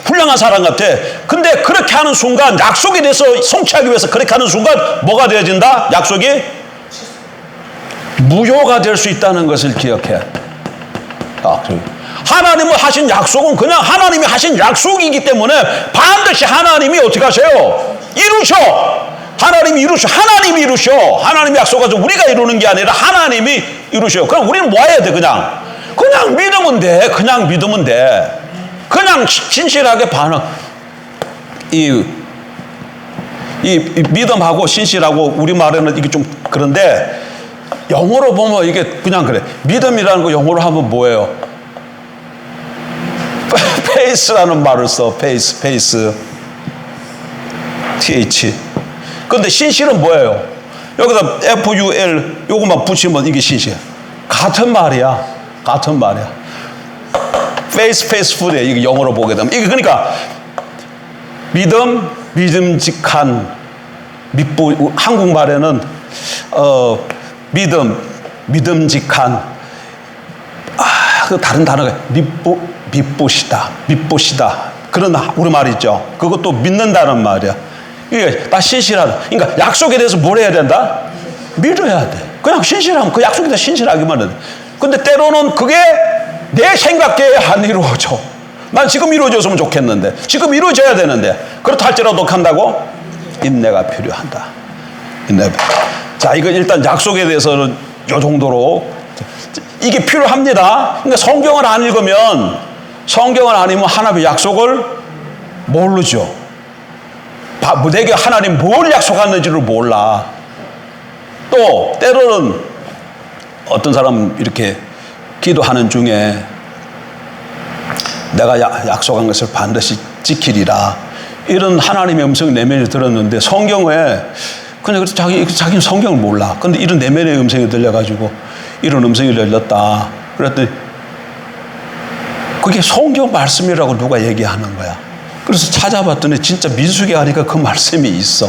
훌륭한 사람 같아. 근데 그렇게 하는 순간 약속에 대해서 성취하기 위해서 그렇게 하는 순간 뭐가 되어진다? 약속이 무효가 될 수 있다는 것을 기억해. 하나님은 하신 약속은 그냥 하나님이 하신 약속이기 때문에 반드시 하나님이 어떻게 하세요? 이루셔. 하나님이 이루셔. 하나님이 이루셔. 하나님이 약속하셔. 우리가 이루는 게 아니라 하나님이 이루셔. 그럼 우리는 뭐 해야 돼? 그냥 믿으면 돼. 그냥 믿으면 돼. 그냥 신실하게 반응. 이 믿음하고 신실하고 우리말에는 이게 좀 그런데 영어로 보면 이게 그냥 그래. 믿음이라는 거 영어로 하면 뭐예요? 페이스라는 말을 써. 페이스. TH. 근데 신실은 뭐예요? 여기다 FUL 요것만 붙이면 이게 신실. 같은 말이야. 페이스푸드에 이게 영어로 보게 되면 이게 그러니까 믿음직한 한국말에는 믿음직한 그 다른 단어가 믿보시다 그런 우리말 있죠. 그것도 믿는다는 말이야. 이게 다 신실하다. 그러니까 약속에 대해서 뭘 해야 된다? 믿어야 돼. 그냥 신실하면 그 약속에 대해서 신실하기만 해. 근데 때로는 그게 내 생각대에 안 이루어져. 난 지금 이루어졌으면 좋겠는데 지금 이루어져야 되는데 그렇다 할지라도 한다고? 인내가 필요한다. 자, 이거 일단 약속에 대해서는 이 정도로 이게 필요합니다. 그러니까 성경을 안 읽으면 하나님의 약속을 모르죠. 내게 하나님 뭘 약속하는지를 몰라. 또 때로는 어떤 사람 이렇게 기도하는 중에 내가 약속한 것을 반드시 지키리라 이런 하나님의 음성 내면이 들었는데 성경에 그냥 자기는 성경을 몰라. 근데 이런 내면의 음성이 들려가지고 이런 음성이 들렸다. 그랬더니 그게 성경 말씀이라고 누가 얘기하는 거야. 그래서 찾아봤더니 진짜 민수기 하니까 그 말씀이 있어.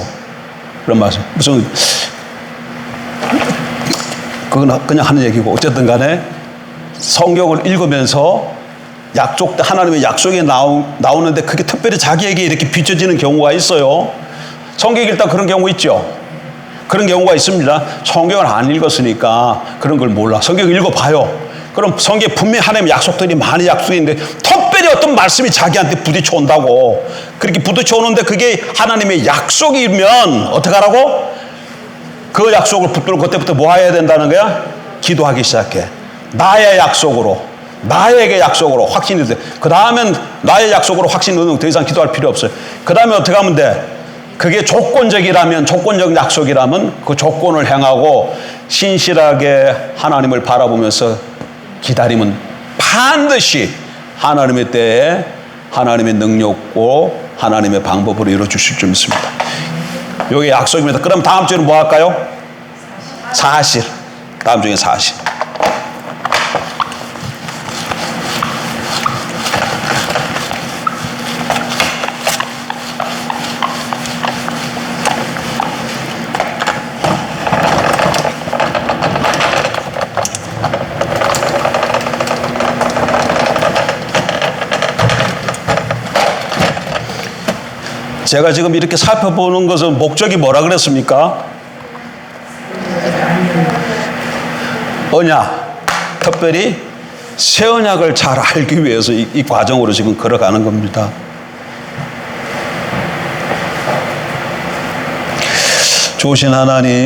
그런 말씀. 무슨 그건 그냥 하는 얘기고 어쨌든 간에 성경을 읽으면서 하나님의 약속이 나오는데 그게 특별히 자기에게 이렇게 비춰지는 경우가 있어요. 성경 읽다 그런 경우 있죠. 그런 경우가 있습니다. 성경을 안 읽었으니까 그런 걸 몰라. 성경 읽어봐요. 그럼 성경에 분명히 하나님의 약속들이 많이 약속이 있는데 특별히 어떤 말씀이 자기한테 부딪혀 온다고. 그렇게 부딪혀 오는데 그게 하나님의 약속이면 어떻게 하라고? 그 약속을 붙들고 그때부터 뭐 해야 된다는 거야? 기도하기 시작해. 나의 약속으로, 나에게 약속으로 확신이 돼. 그 다음엔 나의 약속으로 확신이 되면 더 이상 기도할 필요 없어요. 그 다음에 어떻게 하면 돼? 그게 조건적 약속이라면 그 조건을 행하고 신실하게 하나님을 바라보면서 기다림은 반드시 하나님의 때에 하나님의 능력고 하나님의 방법으로 이루어 주실 줄 믿습니다. 여기 약속입니다. 그럼 다음 주에는 뭐 할까요? 사실. 다음 주에 사실. 제가 지금 이렇게 살펴보는 것은 목적이 뭐라 그랬습니까? 언약. 특별히 새 언약을 잘 알기 위해서 이 과정으로 지금 걸어가는 겁니다. 좋으신 하나님,